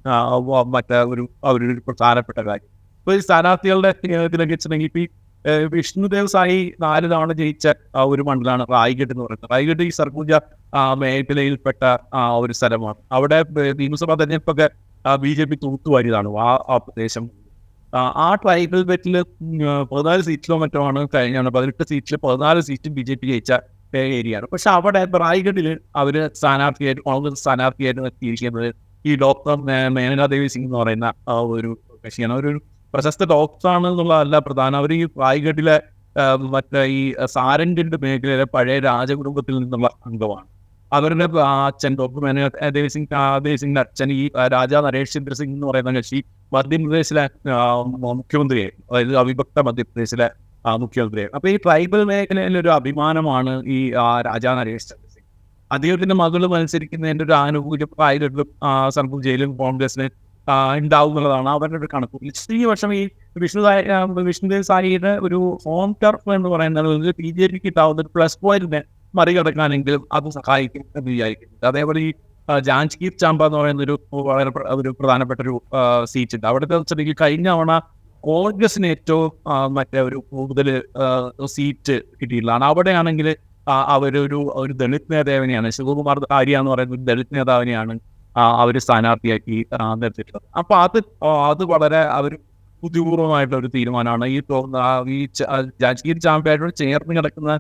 അവരുടെ ഒരു പ്രധാനപ്പെട്ട കാര്യം. ഇപ്പൊ ഈ സ്ഥാനാർത്ഥികളുടെ ഇതിലൊക്കെ വെച്ചിട്ടുണ്ടെങ്കിൽ ഇപ്പൊ വിഷ്ണുദേവ് സായി 4 തവണ ജയിച്ച ഒരു മണ്ഡലമാണ് റായ്ഗഡ് എന്ന് പറയുന്നത്. റായ്ഗഡ് ഈ സർഗുജ മേഖലയിൽപ്പെട്ട ഒരു സ്ഥലമാണ്. അവിടെ നിയമസഭാ തെരഞ്ഞെടുപ്പൊക്കെ BJP തൂത്തുവാരിയതാണ് ആ പ്രദേശം. ആ ട്രൈബൽ ബെറ്റിൽ 14 സീറ്റിലോ മറ്റോ ആണ് കഴിഞ്ഞാണ്. 18 സീറ്റിൽ 14 സീറ്റും BJP ജയിച്ച ഏരിയയാണ്. പക്ഷെ അവിടെ റായ്ഗഡിൽ അവർ കോൺഗ്രസ് സ്ഥാനാർത്ഥിയായിട്ട് എത്തിയിരിക്കുന്നത് ഈ ഡോക്ടർ മേനകാ ദേവി സിംഗ് എന്ന് പറയുന്ന ഒരു കക്ഷിയാണ്. ഒരു പ്രശസ്ത ഡോക്ടറാണ് എന്നുള്ളതല്ല പ്രധാനം. അവർ ഈ റായ്ഗഡിലെ ഈ സാരംഗിന്റെ മേഖലയിലെ പഴയ രാജകുടുംബത്തിൽ നിന്നുള്ള അംഗമാണ്. അവരുടെ അച്ഛൻ ഡോക്ടർ മേനകാ ദേവി സിംഗിന്റെ അച്ഛൻ ഈ രാജാ നരേഷ് ചന്ദ്ര സിംഗ് എന്ന് പറയുന്ന കക്ഷി മധ്യപ്രദേശിലെ മുഖ്യമന്ത്രിയായിരുന്നു. അതായത് അവിഭക്ത മധ്യപ്രദേശിലെ മുഖ്യമന്ത്രിയായിരുന്നു. അപ്പൊ ഈ ട്രൈബൽ മേഖലയിലെ ഒരു അഭിമാനമാണ് ഈ രാജാ നരേഷ് ചന്ദ്ര സിംഗ്. അദ്ദേഹത്തിന്റെ മകള് മത്സരിക്കുന്നതിന്റെ ഒരു ആനുകൂല്യം റായ്ഗഡിലും സർഗുജയിലും കോൺഗ്രസിന് ഉണ്ടാവും എന്നുള്ളതാണ് അവരുടെ ഒരു കണക്ക്. ഈ വർഷം ഈ വിഷ്ണുദേവ് സായിയുടെ ഒരു ഹോം ടർഫ് എന്ന് പറയുന്നത് BJP കിട്ടാവുന്ന ഒരു പ്ലസ് പോയിന്റിനെ മറികടക്കാനെങ്കിലും അത് സഹായിക്കും എന്ന് വിചാരിക്കുന്നുണ്ട്. അതേപോലെ ഈ ജാഞ്ച്ഗീർ ചാമ്പ എന്ന് പറയുന്ന വളരെ ഒരു പ്രധാനപ്പെട്ട ഒരു സീറ്റ് ഉണ്ട്. അവിടുത്തെ വെച്ചിട്ടുണ്ടെങ്കിൽ കഴിഞ്ഞ തവണ കോൺഗ്രസിന് ഏറ്റവും ഒരു കൂടുതൽ സീറ്റ് കിട്ടിയിട്ടുള്ളതാണ്. അവിടെയാണെങ്കിൽ ഒരു ദളിത് നേതാവിനെയാണ്, ശിവകുമാർ ആര്യ എന്ന് പറയുന്ന ഒരു ദളിത് നേതാവിനെയാണ് അവർ സ്ഥാനാർത്ഥിയാക്കി നിർത്തിയിട്ടുള്ളത്. അപ്പൊ അത് വളരെ ബുദ്ധിപൂർവമായിട്ടുള്ള ഒരു തീരുമാനമാണ്. ഈ ജാഞ്ച്ഗീർ ചാമ്പയായിട്ട് ചേർന്ന് കിടക്കുന്ന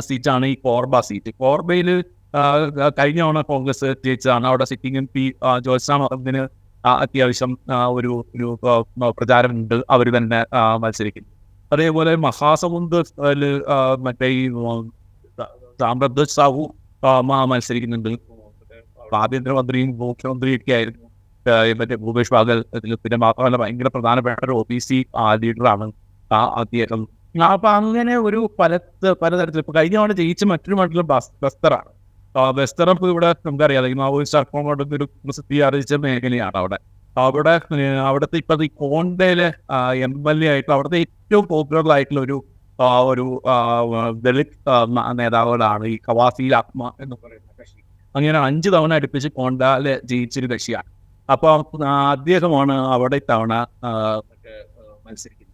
സീറ്റാണ് ഈ കോർബ സീറ്റ്. കോർബയിൽ കഴിഞ്ഞ തവണ കോൺഗ്രസ് ജയിച്ചതാണ്. അവിടെ സിറ്റിംഗ് MP ജോത്സാം അഹമ്മദിന് അത്യാവശ്യം ഒരു പ്രചാരമുണ്ട്. അവർ തന്നെ മത്സരിക്കുന്നു. അതേപോലെ മഹാസമുന്ദ് ഈ സാമ്രദ് സാഹു മത്സരിക്കുന്നുണ്ട്. ആഭ്യന്തരമന്ത്രിയും മുഖ്യമന്ത്രിയൊക്കെ ആയിരുന്നു ഭൂപേഷ് ബാഗൽ. പിന്നെ മാത്രമല്ല ഭയങ്കര പ്രധാനപ്പെട്ട ഒരു OBC ലീഡറാണ് അദ്ദേഹം. അപ്പൊ അങ്ങനെ ഒരു പലതരത്തിൽ ഇപ്പൊ കഴിഞ്ഞ തവണ ജയിച്ച മറ്റൊരു മണ്ഡലം ബസ്തറാണ്. ബസ്തർ ഇപ്പൊ ഇവിടെ നമുക്കറിയാം ഈ മാവോയിസ്റ്റ് ആക്രമണങ്ങളുടെ ഒരു പ്രസിദ്ധി അറിയിച്ച മേഖലയാണ്. അവിടുത്തെ ഇപ്പൊ ഈ കോണ്ടയിലെ MLA ആയിട്ടുള്ള അവിടുത്തെ ഏറ്റവും പോപ്പുലർ ആയിട്ടുള്ള ഒരു ദളിത് നേതാവുകളാണ് ഈ കവാസി ആത്മ എന്ന് പറയുന്ന കക്ഷി. അങ്ങനെ 5 തവണ അടുപ്പിച്ച് കോണ്ടയിലെ ജയിച്ചൊരു കക്ഷിയാണ്. അപ്പൊ അദ്ദേഹമാണ് അവിടെ ഇത്തവണ മത്സരിക്കുന്നത്.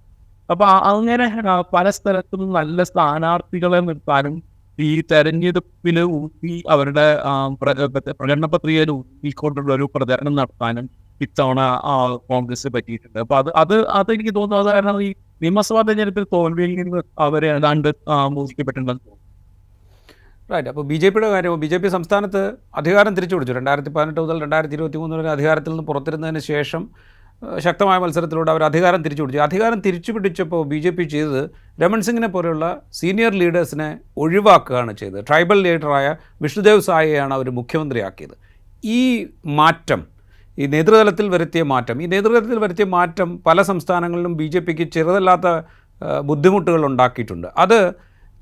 അപ്പൊ അങ്ങനെ പല സ്ഥലത്തും നല്ല സ്ഥാനാർത്ഥികളെ നിർത്താനും ഈ തെരഞ്ഞെടുപ്പിന് അവരുടെ പ്രകടന പത്രികയിൽ ഊന്നിക്കൊണ്ടുള്ള ഒരു പ്രചരണം നടത്താനും ഇത്തവണ കോൺഗ്രസ് പറ്റിയിട്ടുണ്ട്. അപ്പൊ അതെനിക്ക് തോന്നുന്നത് കാരണം ഈ നിയമസഭാ തെരഞ്ഞെടുപ്പിൽ തോൽവിയിൽ നിന്ന് അവരെ ഏതാണ്ട് മോചിക്കപ്പെട്ടിട്ടുണ്ടെന്ന് തോന്നുന്നു. റൈറ്റ്. അപ്പോൾ BJPയുടെ കാര്യം, BJP സംസ്ഥാനത്ത് അധികാരം തിരിച്ചു പിടിച്ചു. 2018 മുതൽ 2023 വരെ അധികാരത്തിൽ നിന്ന് പുറത്തിരുന്നതിന് ശേഷം ശക്തമായ മത്സരത്തിലൂടെ അവർ അധികാരം തിരിച്ചു പിടിച്ചു. അധികാരം തിരിച്ചു പിടിച്ചപ്പോൾ ബി ജെ പി ചെയ്തത് രമൺ സിംഗിനെ പോലെയുള്ള സീനിയർ ലീഡേഴ്സിനെ ഒഴിവാക്കുകയാണ് ചെയ്തത്. ട്രൈബൽ ലീഡറായ വിഷ്ണുദേവ് സായിയെയാണ് അവർ മുഖ്യമന്ത്രിയാക്കിയത്. ഈ മാറ്റം, ഈ നേതൃതലത്തിൽ വരുത്തിയ മാറ്റം പല സംസ്ഥാനങ്ങളിലും ബി ജെ പിക്ക് ചെറുതല്ലാത്ത ബുദ്ധിമുട്ടുകൾ ഉണ്ടാക്കിയിട്ടുണ്ട്. അത്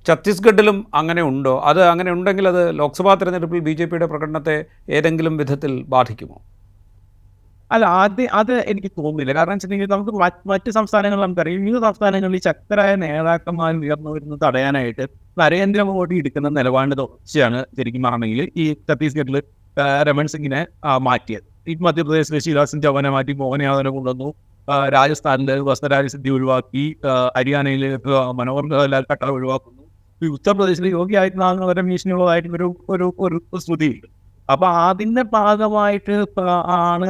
ഛത്തീസ്ഗഡിലും അങ്ങനെ ഉണ്ടോ? അത് അങ്ങനെ ഉണ്ടെങ്കിൽ അത് ലോക്സഭാ തെരഞ്ഞെടുപ്പിൽ ബി ജെ പിയുടെ പ്രകടനത്തെ ഏതെങ്കിലും വിധത്തിൽ ബാധിക്കുമോ? അല്ല, അത് എനിക്ക് തോന്നുന്നില്ല. കാരണം വെച്ചിട്ടുണ്ടെങ്കിൽ നമുക്ക് മറ്റ് സംസ്ഥാനങ്ങൾ നമുക്കറിയാം. വിവിധ സംസ്ഥാനങ്ങളിൽ ശക്തരായ നേതാക്കന്മാർ ഉയർന്നു വരുന്നത് തടയാനായിട്ട് നരേന്ദ്രമോദി എടുക്കുന്ന നിലപാടിന്റെ തുടർച്ചയാണ് ശരിക്കും പറഞ്ഞെങ്കിൽ ഈ ഛത്തീസ്ഗഡിൽ രമൺ സിംഗിനെ മാറ്റിയത്. ഈ മധ്യപ്രദേശിലെ ശിവരാജ് സിംഗ് ചൗഹാനെ മാറ്റി മോഹൻ യാദവിനെ കൊണ്ടുവന്നു. രാജസ്ഥാനിൽ വസന്തരാജ് സിദ്ധി ഒഴിവാക്കി. ഹരിയാനയിൽ മനോഹർ ലാൽ ഖട്ടർ ഒഴിവാക്കുന്നു. ഈ ഉത്തർപ്രദേശിൽ യോഗി ആദിത്യനാഥിന് വരെ ഭീഷണിയുള്ളതായിട്ടും ഒരു ശ്രുതിയുണ്ട്. അപ്പൊ അതിന്റെ ഭാഗമായിട്ട് ആണ്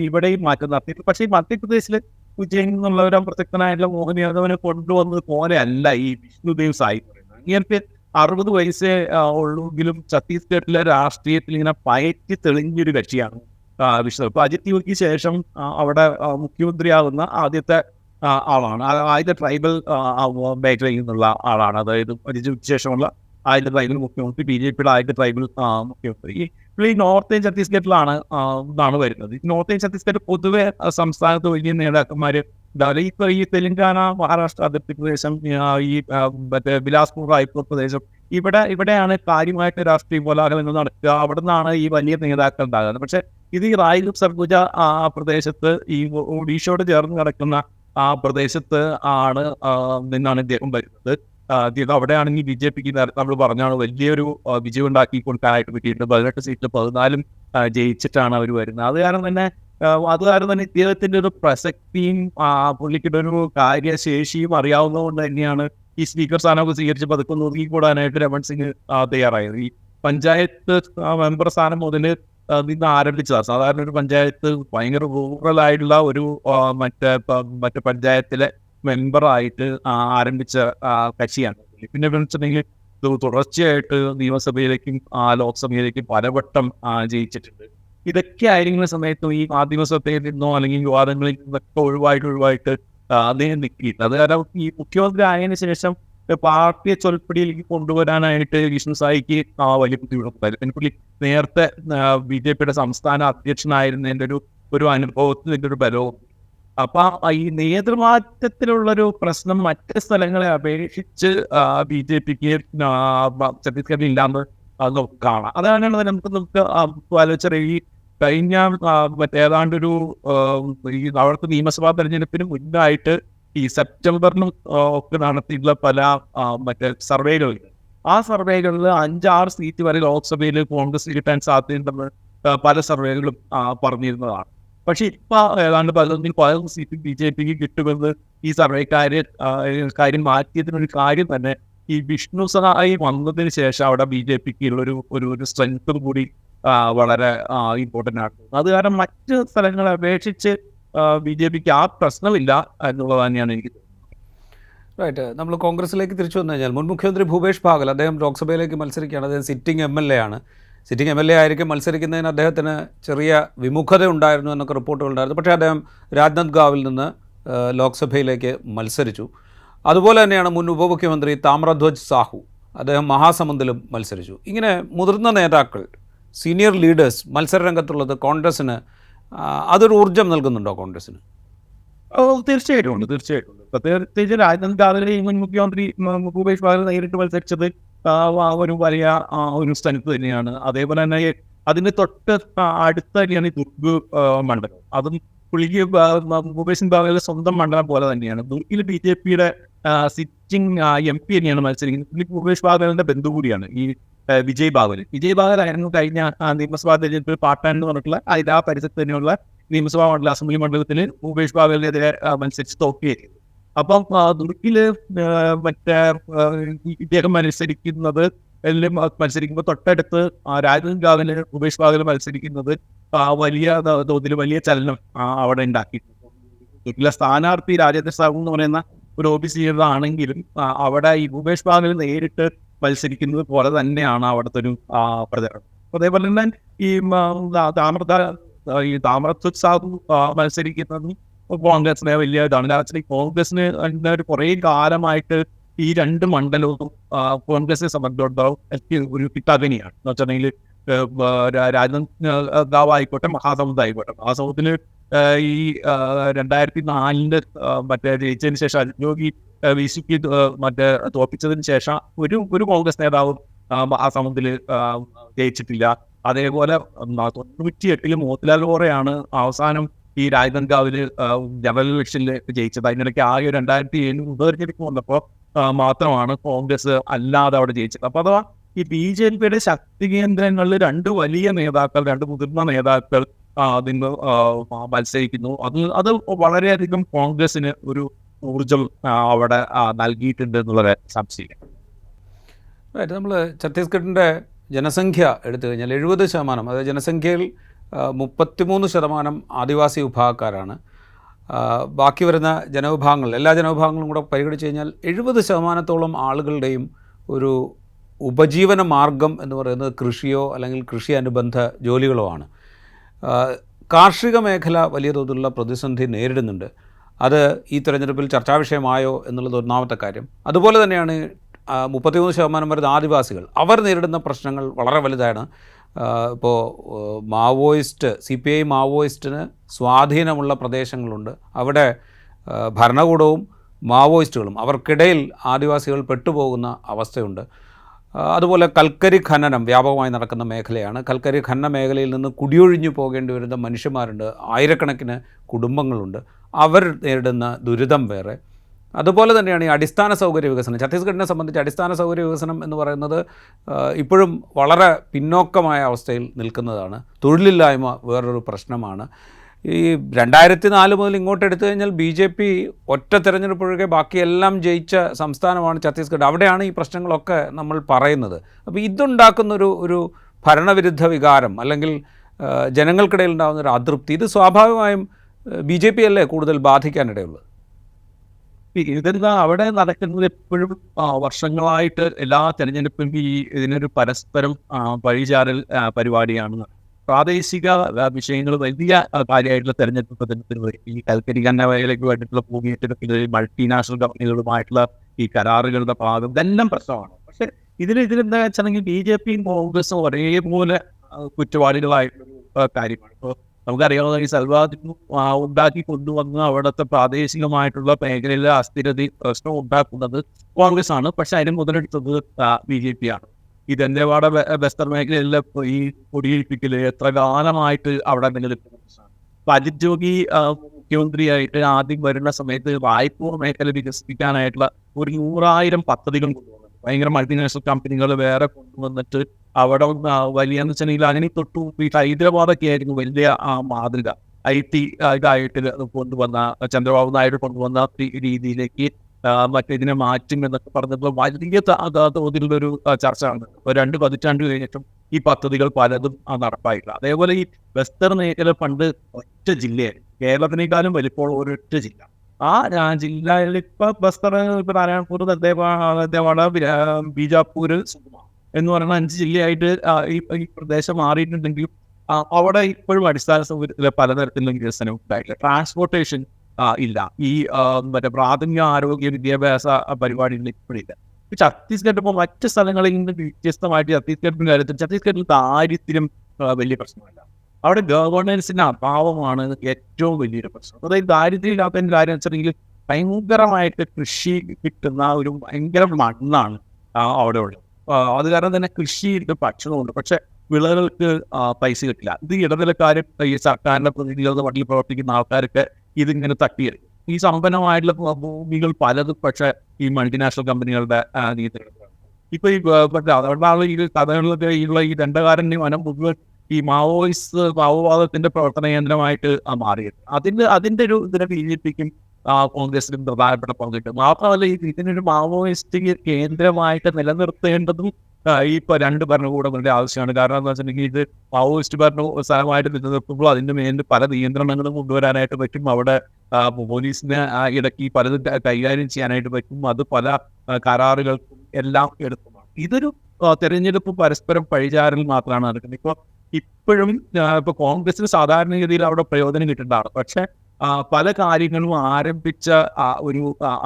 ഇവിടെയും മാറ്റം നടത്തിയത്. പക്ഷേ ഈ മധ്യപ്രദേശിൽ ഉജ്ജയിൻ എന്നുള്ള ഒരു പ്രസക്തനായിട്ടുള്ള മോഹൻ യാദവിനെ കൊണ്ടുവന്നത് പോലെയല്ല ഈ വിഷ്ണുദേവ് സായി പറയുന്നത്. ഇങ്ങനത്തെ 60 വയസ്സേ ഉള്ളൂങ്കിലും ഛത്തീസ്ഗഡിലെ രാഷ്ട്രീയത്തിൽ ഇങ്ങനെ പയറ്റി തെളിഞ്ഞൊരു കക്ഷിയാണ് വിഷ്ണു. ഇപ്പൊ അജിത് യോഗിക്ക് ശേഷം അവിടെ മുഖ്യമന്ത്രിയാകുന്ന ആദ്യത്തെ ആളാണ്. ആദ്യത്തെ ട്രൈബൽ മേഖലയിൽ നിന്നുള്ള ആളാണ്. അതായത് അജിത് യോഗിക്ക് ശേഷമുള്ള ആദ്യത്തെ ട്രൈബൽ മുഖ്യമന്ത്രി, ബി ജെ പിയുടെ ആദ്യത്തെ ട്രൈബൽ മുഖ്യമന്ത്രി. ഈ നോർത്ത് ഇന്ത്യൻ ഛത്തീസ്ഗഡിലാണ് വരുന്നത്. നോർത്ത് ഇന്ത്യൻ ഛത്തീസ്ഗഡ് പൊതുവെ സംസ്ഥാനത്ത് വലിയ നേതാക്കന്മാർ ഉണ്ടാവില്ല. ഇപ്പൊ ഈ തെലങ്കാന, മഹാരാഷ്ട്ര അതിർത്തി പ്രദേശം, ഈ മറ്റേ ബിലാസ്പൂർ, റായ്പൂർ പ്രദേശം, ഇവിടെയാണ് കാര്യമായിട്ട് രാഷ്ട്രീയ കോലാഹലങ്ങൾ നടക്കുക. അവിടെ നിന്നാണ് ഈ വലിയ നേതാക്കൾ ഉണ്ടാകുന്നത്. പക്ഷെ ഇത് ഈ റായ്ഗഡ് സർഗുജ പ്രദേശത്ത്, ഈ ഒഡീഷയോട് ചേർന്ന് കിടക്കുന്ന ആ പ്രദേശത്ത് നിന്നാണ് ഇദ്ദേഹം വരുന്നത്. അവിടെയാണെങ്കിൽ ബി ജെ പിക്ക് നമ്മൾ പറഞ്ഞാണ് വലിയൊരു വിജയം ഉണ്ടാക്കി കൊടുക്കാനായിട്ട് പറ്റിയിട്ടുണ്ട്. 18 സീറ്റിൽ 14 ജയിച്ചിട്ടാണ് അവർ വരുന്നത്. അത് കാരണം തന്നെ ഇദ്ദേഹത്തിന്റെ ഒരു പ്രസക്തിയും പുള്ളിക്കിന്റെ ഒരു കാര്യശേഷിയും അറിയാവുന്നതുകൊണ്ട് തന്നെയാണ് ഈ സ്പീക്കർ സ്ഥാനമൊക്കെ സ്വീകരിച്ച് പതുക്കെ ഒതുക്കിക്കൂടാനായിട്ട് രമൺ സിംഗ് തയ്യാറായത്. ഈ പഞ്ചായത്ത് മെമ്പർ സ്ഥാനം മുതൽ നിന്ന് ആരംഭിച്ചതാണ്. സാധാരണ ഒരു പഞ്ചായത്ത് ഭയങ്കര റൂറൽ ആയിട്ടുള്ള ഒരു മറ്റേ പഞ്ചായത്തിലെ മെമ്പറായിട്ട് ആരംഭിച്ച കക്ഷിയാണ്. പിന്നെ വെച്ചിട്ടുണ്ടെങ്കിൽ തുടർച്ചയായിട്ട് നിയമസഭയിലേക്കും ലോക്സഭയിലേക്കും പലവട്ടം ജയിച്ചിട്ടുണ്ട്. ഇതൊക്കെ ആയിരിക്കുന്ന സമയത്തും ഈ മാധ്യമസഭയിൽ നിന്നോ അല്ലെങ്കിൽ വിവാദങ്ങളിൽ നിന്നൊക്കെ ഒഴിവായിട്ട് അദ്ദേഹം നിൽക്കിയില്ല. അത് കാരണം ഈ മുഖ്യമന്ത്രി ആയതിനു ശേഷം പാർട്ടിയെ ചൊൽപ്പടിയിലേക്ക് കൊണ്ടുവരാനായിട്ട് വിഷ്ണു സായിക്ക് വലിയ ബുദ്ധിമുട്ടുണ്ടായിരുന്നു. പിന്നെ പുള്ളി നേരത്തെ ബി ജെ പിയുടെ സംസ്ഥാന അധ്യക്ഷനായിരുന്നതിൻ്റെ ഒരു അനുഭവത്തിൻ്റെ ഒരു ബലവും. അപ്പൊ ഈ നേതൃമാറ്റത്തിലുള്ളൊരു പ്രശ്നം മറ്റ് സ്ഥലങ്ങളെ അപേക്ഷിച്ച് ബി ജെ പിക്ക് ഛത്തീസ്ഗഡിൽ ഇല്ലാന്ന് കാണാം. അതാണ് നമുക്ക് ആലോചിച്ച ഈ കഴിഞ്ഞ ഏതാണ്ടൊരു ഈ അവിടുത്തെ നിയമസഭാ തെരഞ്ഞെടുപ്പിന് മുന്നായിട്ട് ഈ സെപ്റ്റംബറിലും ഒക്കെ നടത്തിയിട്ടുള്ള പല സർവേകളുണ്ട്. ആ സർവേകളിൽ 5-6 സീറ്റ് വരെ ലോക്സഭയിൽ കോൺഗ്രസ് കിട്ടാൻ സാധ്യതയുണ്ടെന്ന് പല സർവേകളും പറഞ്ഞിരുന്നതാണ്. പക്ഷെ ഇപ്പൊ ഏതാണ്ട് 11 സീറ്റ് ബി ജെ പിക്ക് കിട്ടുമെന്ന് ഈ കാര്യം മാറ്റിയതിനൊരു കാര്യം തന്നെ ഈ വിഷ്ണു സഹായി വന്നതിന് ശേഷം അവിടെ ബി ജെ പിക്ക് ഒരു സ്ട്രെങ്ത്തും കൂടി വളരെ ഇമ്പോർട്ടൻ്റ് ആണ്. അത് കാരണം മറ്റ് സ്ഥലങ്ങളെ അപേക്ഷിച്ച് ബി ജെ പിക്ക് ആ പ്രശ്നമില്ല എന്നുള്ളത് തന്നെയാണ് എനിക്ക് തോന്നുന്നത്. റൈറ്റ്. നമ്മൾ കോൺഗ്രസിലേക്ക് തിരിച്ചു വന്നു കഴിഞ്ഞാൽ മുൻ മുഖ്യമന്ത്രി ഭൂപേഷ് ബാഗൽ അദ്ദേഹം ലോക്സഭയിലേക്ക് മത്സരിക്കുകയാണ്. അദ്ദേഹം സിറ്റിംഗ് MLA ആണ്. സിറ്റിംഗ് MLA ആയിരിക്കും. മത്സരിക്കുന്നതിന് അദ്ദേഹത്തിന് ചെറിയ വിമുഖത ഉണ്ടായിരുന്നു എന്നൊക്കെ റിപ്പോർട്ടുകളുണ്ടായിരുന്നു. പക്ഷേ അദ്ദേഹം രാജ്നാന്ദ്ഗാവിൽ നിന്ന് ലോക്സഭയിലേക്ക് മത്സരിച്ചു. അതുപോലെ തന്നെയാണ് മുൻ ഉപമുഖ്യമന്ത്രി താമ്രധ്വജ് സാഹു, അദ്ദേഹം മഹാസമുന്ദിലും മത്സരിച്ചു. ഇങ്ങനെ മുതിർന്ന നേതാക്കൾ, സീനിയർ ലീഡേഴ്സ് മത്സരരംഗത്തുള്ളത് കോൺഗ്രസ്സിന് അതൊരു ഊർജ്ജം നൽകുന്നുണ്ടോ കോൺഗ്രസ്സിന്? തീർച്ചയായിട്ടും ഉണ്ട്. പ്രത്യേകിച്ച് രാജ്നാന്ദ്ഗാവിലെ മുൻ മുഖ്യമന്ത്രി ഭൂപേഷ് ബാഗൽ നേരിട്ട് മത്സരിച്ചത് ഒരു വലിയ ഒരു സ്ഥലത്ത് തന്നെയാണ്. അതേപോലെ തന്നെ അതിന് തൊട്ട് അടുത്ത തന്നെയാണ് ഈ ദുർഗ് മണ്ഡലം. അതും പുള്ളിക്ക് ഭൂപേഷ് ബാഗലിന്റെ സ്വന്തം മണ്ഡലം പോലെ തന്നെയാണ്. ദുർഗിൽ ബി ജെ പിയുടെ സിറ്റിംഗ് MP തന്നെയാണ് മത്സരിക്കുന്നത്. പുള്ളി ഭൂപേഷ് ബാഗലിന്റെ ബന്ധു കൂടിയാണ് ഈ വിജയ് ബാഗലായിരുന്നു കഴിഞ്ഞ നിയമസഭാ തെരഞ്ഞെടുപ്പിൽ പാട്ടാൻ എന്ന് പറഞ്ഞിട്ടുള്ള ആ പരിസരത്ത് തന്നെയുള്ള നിയമസഭാ അസംബ്ലി മണ്ഡലത്തിൽ ഭൂപേഷ് ബാഗലിനെതിരെ മത്സരിച്ച് തോക്കുകയായിരുന്നു. അപ്പം ദുർഗില് ഇദ്ദേഹം മത്സരിക്കുമ്പോൾ തൊട്ടടുത്ത് രാജ്നാന്ദ്ഗാവില് ഭൂപേഷ് ബാഗൽ മത്സരിക്കുന്നത് വലിയ തോതിൽ വലിയ ചലനം അവിടെ ഉണ്ടാക്കിയിട്ടുണ്ട്. ദുർഗിലെ സ്ഥാനാർത്ഥി രാജേന്ദ്ര സാഹു എന്ന് പറയുന്ന ഒരു OBC ആണെങ്കിലും അവിടെ ഈ ഭൂപേഷ് ബാഗൽ നേരിട്ട് മത്സരിക്കുന്നത് പോലെ തന്നെയാണ് അവിടുത്തെ ഒരു പ്രചരണം. അതേപോലെ തന്നെ ഈ താമ്രധ്വജ് സാഹു മത്സരിക്കുന്നതും കോൺഗ്രസിനെ വലിയ ഇതാണ്. ആക്ച്വലി കോൺഗ്രസിന് ഒരു കുറേ കാലമായിട്ട് ഈ രണ്ട് മണ്ഡലവും കോൺഗ്രസിനെ സംബന്ധിച്ചിടത്തോളം ഒരു പിത്താഗനിയാണ്. എന്ന് വെച്ചിട്ടുണ്ടെങ്കിൽ രാജനാവ് ആയിക്കോട്ടെ, മഹാസമുദ്രം ആയിക്കോട്ടെ. മഹാസമുദ്രത്തിൽ ഈ 2004 മറ്റേ ജയിച്ചതിന് ശേഷം അജോഗി VCP മറ്റേ തോൽപ്പിച്ചതിന് ശേഷം ഒരു കോൺഗ്രസ് നേതാവും മഹാസമുദ്രത്തിൽ ജയിച്ചിട്ടില്ല. അതേപോലെ 98 മോത്തിലാൽ വോറയാണ് അവസാനം ഈ രാജനന്ദഗാവില് ജനറൽ ഇലക്ഷനിൽ ജയിച്ചത്. അതിനിടയ്ക്ക് ആകെ 2007 ഉപതെരഞ്ഞെടുപ്പ് വന്നപ്പോൾ മാത്രമാണ് കോൺഗ്രസ് അല്ലാതെ അവിടെ ജയിച്ചത്. അപ്പൊ അഥവാ ഈ BJPയുടെ ശക്തി കേന്ദ്രങ്ങളിൽ രണ്ട് വലിയ നേതാക്കൾ, രണ്ട് മുതിർന്ന നേതാക്കൾ നിന്ന് മത്സരിക്കുന്നു. അത് വളരെയധികം കോൺഗ്രസിന് ഒരു ഊർജം അവിടെ നൽകിയിട്ടുണ്ട് എന്നുള്ളത് സംശയം. നമ്മൾ ഛത്തീസ്ഗഡിൻ്റെ ജനസംഖ്യ എടുത്തു കഴിഞ്ഞാൽ 70%, അതായത് ജനസംഖ്യയിൽ 33% ആദിവാസി വിഭാഗക്കാരാണ്. ബാക്കി വരുന്ന ജനവിഭാഗങ്ങൾ, എല്ലാ ജനവിഭാഗങ്ങളും കൂടെ പരിഗണിച്ച് കഴിഞ്ഞാൽ 70% ആളുകളുടെയും ഒരു ഉപജീവന മാർഗം എന്ന് പറയുന്നത് കൃഷിയോ അല്ലെങ്കിൽ കൃഷി അനുബന്ധ ജോലികളോ ആണ്. കാർഷിക മേഖല വലിയ തോതിലുള്ള പ്രതിസന്ധി നേരിടുന്നുണ്ട്. അത് ഈ തെരഞ്ഞെടുപ്പിൽ ചർച്ചാ വിഷയമായോ എന്നുള്ളത് ഒന്നാമത്തെ കാര്യം. അതുപോലെ തന്നെയാണ് 33% വരുന്ന ആദിവാസികൾ, അവർ നേരിടുന്ന പ്രശ്നങ്ങൾ വളരെ വലുതാണ്. ഇപ്പോൾ മാവോയിസ്റ്റ്, CPI മാവോയിസ്റ്റിന് സ്വാധീനമുള്ള പ്രദേശങ്ങളുണ്ട്. അവിടെ ഭരണകൂടവും മാവോയിസ്റ്റുകളും അവർക്കിടയിൽ ആദിവാസികൾ പെട്ടുപോകുന്ന അവസ്ഥയുണ്ട്. അതുപോലെ കൽക്കരി ഖനനം വ്യാപകമായി നടക്കുന്ന മേഖലയാണ്. കൽക്കരി ഖനന മേഖലയിൽ നിന്ന് കുടിയൊഴിഞ്ഞു പോകേണ്ടി വരുന്ന മനുഷ്യന്മാരുണ്ട്. ആയിരക്കണക്കിന് കുടുംബങ്ങളുണ്ട്. അവർ നേരിടുന്ന ദുരിതം വേറെ. അതുപോലെ തന്നെയാണ് ഈ അടിസ്ഥാന സൗകര്യ വികസനം. ഛത്തീസ്ഗഡിനെ സംബന്ധിച്ച് അടിസ്ഥാന സൗകര്യ വികസനം എന്ന് പറയുന്നത് ഇപ്പോഴും വളരെ പിന്നോക്കമായ അവസ്ഥയിൽ നിൽക്കുന്നതാണ്. തൊഴിലില്ലായ്മ വേറൊരു പ്രശ്നമാണ്. ഈ 2004 മുതൽ ഇങ്ങോട്ട് എടുത്തു കഴിഞ്ഞാൽ BJP ഒറ്റ തെരഞ്ഞെടുപ്പൊഴികെ ബാക്കിയെല്ലാം ജയിച്ച സംസ്ഥാനമാണ് ഛത്തീസ്ഗഡ്. അവിടെയാണ് ഈ പ്രശ്നങ്ങളൊക്കെ നമ്മൾ പറയുന്നത്. അപ്പോൾ ഇതുണ്ടാക്കുന്നൊരു ഭരണവിരുദ്ധ വികാരം അല്ലെങ്കിൽ ജനങ്ങൾക്കിടയിൽ ഉണ്ടാകുന്ന ഒരു അതൃപ്തി, ഇത് സ്വാഭാവികമായും BJP അല്ലേ കൂടുതൽ ബാധിക്കാനിടയുള്ളത്? ഇതെന്താ അവിടെ നടക്കുന്നത് എപ്പോഴും വർഷങ്ങളായിട്ട് എല്ലാ തെരഞ്ഞെടുപ്പും ഇതിനൊരു പരസ്പരം പഴിചാരൽ പരിപാടിയാണ്. പ്രാദേശിക വിഷയങ്ങൾ വലിയ കാര്യമായിട്ടുള്ള തെരഞ്ഞെടുപ്പ് പ്രചരണത്തിന് വരും. ഈ കൽക്കരി ഖനന മേഖലയ്ക്ക് വേണ്ടിയിട്ടുള്ള ഭൂമിയേറ്റെടുക്കൽ, മൾട്ടിനാഷണൽ കമ്പനികളുമായിട്ടുള്ള ഈ കരാറുകളുടെ ഭാഗം, ഇതെല്ലാം പ്രശ്നമാണ്. പക്ഷെ ഇതിലെന്താ വെച്ചിട്ടുണ്ടെങ്കിൽ BJPയും കോൺഗ്രസും ഒരേപോലെ കുറ്റവാളികളായിട്ടുള്ള കാര്യമാണ്. ഇപ്പോൾ നമുക്കറിയാവുന്ന ഈ സൽവാദിനും ഉണ്ടാക്കി കൊണ്ടുവന്ന് അവിടുത്തെ പ്രാദേശികമായിട്ടുള്ള മേഖലയിലെ അസ്ഥിരത പ്രശ്നം ഉണ്ടാക്കുന്നത് കോൺഗ്രസ് ആണ്. പക്ഷെ അതിന് മുതലെടുത്തത് BJP ആണ്. ഈ ദന്തേവാഡ വെസ്റ്റർ മേഖലയിലെ ഈ കുടിയിരിപ്പിക്കൽ എത്ര കാലമായിട്ട് അവിടെ നിലനിൽക്കുന്ന പ്രശ്നമാണ്. ഇപ്പൊ അജിത് ജോഗി മുഖ്യമന്ത്രിയായിട്ട് ആദ്യം വരുന്ന സമയത്ത് റായ്പൂർ മേഖല വികസിപ്പിക്കാനായിട്ടുള്ള ഒരു 100,000 പദ്ധതികൾ കൊണ്ടുവന്നു. ഭയങ്കര മൾട്ടിനാഷണൽ കമ്പനികൾ വേറെ കൊണ്ടുവന്നിട്ട് അവിടെ വലിയെന്ന് വെച്ചിട്ടുണ്ടെങ്കിൽ അങ്ങനെ തൊട്ടു ഈ ഹൈദരാബാദൊക്കെ ആയിരുന്നു വലിയ മാതൃക. IT ഇതായിട്ട് കൊണ്ടുവന്ന ചന്ദ്രബാബു നായിഡു കൊണ്ടുവന്ന രീതിയിലേക്ക് മറ്റേതിനെ മാറ്റും എന്നൊക്കെ പറഞ്ഞപ്പോൾ വലിയ തോതിലുള്ളൊരു ചർച്ച ആണ്. 2 പതിറ്റാണ്ട് കഴിഞ്ഞിട്ടും ഈ പദ്ധതികൾ പലതും നടപ്പായില്ല. അതേപോലെ ഈ വെസ്റ്റർ മേഖല പണ്ട് ഒറ്റ ജില്ലയായിരുന്നു. കേരളത്തിനേക്കാളും വലിപ്പോൾ ഒരൊറ്റ ജില്ല. ആ ജില്ലയിൽ ഇപ്പൊ വെസ്റ്റർ, ഇപ്പൊ നാരായണപൂർ, ദന്തേവാഡ, ബീജാപ്പൂർ, സുഗ്മ എന്ന് പറയുന്ന 5 ജില്ലയായിട്ട് ഈ പ്രദേശം മാറിയിട്ടുണ്ടെങ്കിലും അവിടെ ഇപ്പോഴും അടിസ്ഥാന സൗകര്യത്തിലെ പലതരത്തിലുള്ള വികസനം ഉണ്ടായില്ല. ട്രാൻസ്പോർട്ടേഷൻ ഇല്ല. ഈ മറ്റേ പ്രാഥമിക ആരോഗ്യ വിദ്യാഭ്യാസ പരിപാടികൾ ഇപ്പോഴില്ല. ഛത്തീസ്ഗഡ് ഇപ്പോൾ മറ്റ് സ്ഥലങ്ങളിൽ നിന്ന് വ്യത്യസ്തമായിട്ട് ഛത്തീസ്ഗഡിന്റെ കാര്യത്തിൽ ഛത്തീസ്ഗഡിൽ ദാരിദ്ര്യം വലിയ പ്രശ്നമല്ല. അവിടെ ഗവേണൻസിന്റെ അഭാവമാണ് ഏറ്റവും വലിയൊരു പ്രശ്നം. അതായത് ദാരിദ്ര്യം ഇല്ലാത്തതിന്റെ കാര്യം വെച്ചിട്ടുണ്ടെങ്കിൽ ഭയങ്കരമായിട്ട് കൃഷി കിട്ടുന്ന ഒരു ഭയങ്കര മണ്ണാണ് അവിടെ ഉള്ളത്. അത് കാരണം തന്നെ കൃഷിയുടെ ഭക്ഷണമുണ്ട്, പക്ഷെ വിളകൾക്ക് പൈസ കിട്ടില്ല. ഇത് ഇടനിലക്കാരും ഈ സർക്കാരിന്റെ പ്രതിനിധികളുടെ മട്ടിൽ പ്രവർത്തിക്കുന്ന ആൾക്കാരൊക്കെ ഇതിങ്ങനെ തട്ടിയെടുക്കും. ഈ സമ്പന്നമായിട്ടുള്ള ഭൂമികൾ പലതും പക്ഷെ ഈ മൾട്ടിനാഷണൽ കമ്പനികളുടെ നിയന്ത്രണത്തിലാണ്. ഇപ്പൊ ഈ അതുകൊണ്ടാണ് ഈ കഥകളിലൊക്കെ ഉള്ള ഈ ദണ്ഡകാരന്റെ വനം മുഴുവൻ ഈ മാവോവാദത്തിന്റെ പ്രവർത്തന കേന്ദ്രമായിട്ട് മാറിയത്. അതിന്റെ ഒരു ഇതിനെ BJPക്കും കോൺഗ്രസിനും പ്രധാനപ്പെട്ട പങ്കിട്ട്. മാത്രമല്ല ഇതിനൊരു മാവോയിസ്റ്റ് കേന്ദ്രമായിട്ട് നിലനിർത്തേണ്ടതും ഈ 2 ഭരണകൂടങ്ങളുടെ ആവശ്യമാണ്. കാരണം എന്താ വെച്ചിട്ടുണ്ടെങ്കിൽ ഇത് മാവോയിസ്റ്റ് സ്ഥലമായിട്ട് നിലനിർത്തുമ്പോൾ അതിന്റെ മേലിൽ പല നിയന്ത്രണങ്ങളും കൊണ്ടുവരാനായിട്ട് പറ്റും. അവിടെ പോലീസിനെ ഇടയ്ക്ക് പലതും കൈകാര്യം ചെയ്യാനായിട്ട് പറ്റും. അത് പല കരാറുകൾക്കും എല്ലാം എടുത്തുമാണ്. ഇതൊരു തെരഞ്ഞെടുപ്പ് പരസ്പരം പഴിചാരൽ മാത്രമാണ് നടക്കുന്നത്. ഇപ്പോഴും ഇപ്പൊ കോൺഗ്രസിന് സാധാരണഗതിയിൽ അവിടെ പ്രയോജനം കിട്ടുന്നതാണ്. പക്ഷെ പല കാര്യങ്ങളും ആരംഭിച്ച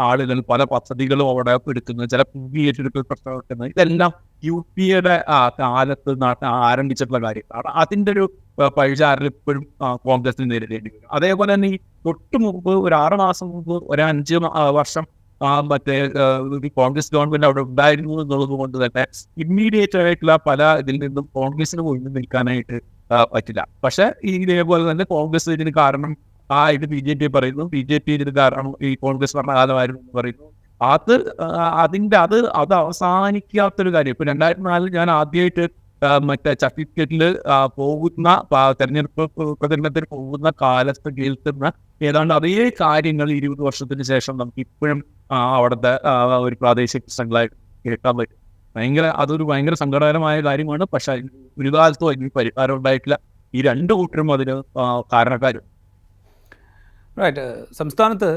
ആളുകൾ പല പദ്ധതികളും അവിടെ എടുക്കുന്നത്, ചില പുതിയ ഏറ്റെടുക്കൽ പ്രവർത്തനം, ഇതെല്ലാം UPA-യുടെ കാലത്ത് ആരംഭിച്ചിട്ടുള്ള കാര്യങ്ങളാണ്. അതിൻ്റെ ഒരു പഴിചാരൽ ഇപ്പോഴും കോൺഗ്രസിന് നേരിടേണ്ടി വരും. അതേപോലെ തന്നെ ഈ തൊട്ട് മുമ്പ് ഒരു 6 മാസം മുമ്പ് ഒരു 5 വർഷം മറ്റേ കോൺഗ്രസ് ഗവൺമെന്റ് അവിടെ ഉണ്ടായിരുന്നു എന്നുള്ളത് കൊണ്ട് തന്നെ ഇമ്മീഡിയറ്റ് ആയിട്ടുള്ള പല ഇതിൽ നിന്നും കോൺഗ്രസിന് ഒഴിഞ്ഞു നിൽക്കാനായിട്ട് പറ്റില്ല. പക്ഷെ ഇതേപോലെ തന്നെ കോൺഗ്രസ് ഇതിന് കാരണം ഇത് BJP പറയുന്നു, BJP ഇതിന് കാരണം ഈ കോൺഗ്രസ് ഭരണകാലമായിരുന്നു എന്ന് പറയുന്നു. അത് അവസാനിക്കാത്തൊരു കാര്യം. ഇപ്പൊ 2004 ഞാൻ ആദ്യമായിട്ട് മറ്റേ ഛത്തീസ്ഗഡിൽ പോകുന്ന തെരഞ്ഞെടുപ്പ് പ്രചരണത്തിന് പോകുന്ന കാലത്ത് കേൾക്കുന്ന ഏതാണ്ട് അതേ കാര്യങ്ങൾ 20 വർഷത്തിന് ശേഷം നമുക്ക് ഇപ്പോഴും അവിടുത്തെ ഒരു പ്രാദേശിക പ്രശ്നങ്ങളായിട്ട് കേൾക്കാൻ പറ്റും. അതൊരു ഭയങ്കര സങ്കടകരമായ കാര്യമാണ്. പക്ഷെ ഒരു കാലത്തും അതിന് പരിഹാരം ഉണ്ടായിട്ടില്ല. ഈ രണ്ടു കൂട്ടരും അതിന് കാരണക്കാരും. റൈറ്റ്. സംസ്ഥാനത്ത്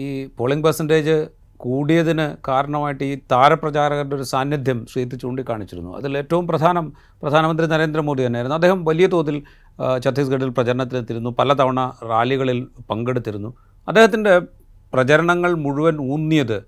ഈ പോളിംഗ് പെർസെൻറ്റേജ് കൂടിയതിന് കാരണമായിട്ട് ഈ താരപ്രചാരകരുടെ ഒരു സാന്നിധ്യം ശ്രീത്ത് ചൂണ്ടിക്കാണിച്ചിരുന്നു. അതിൽ ഏറ്റവും പ്രധാനമന്ത്രി നരേന്ദ്രമോദി തന്നെയായിരുന്നു. അദ്ദേഹം വലിയ തോതിൽ ഛത്തീസ്ഗഡിൽ പ്രചരണത്തിനെത്തിയിരുന്നു, പലതവണ റാലികളിൽ പങ്കെടുത്തിരുന്നു. അദ്ദേഹത്തിൻ്റെ പ്രചരണങ്ങൾ മുഴുവൻ ഊന്നിയത്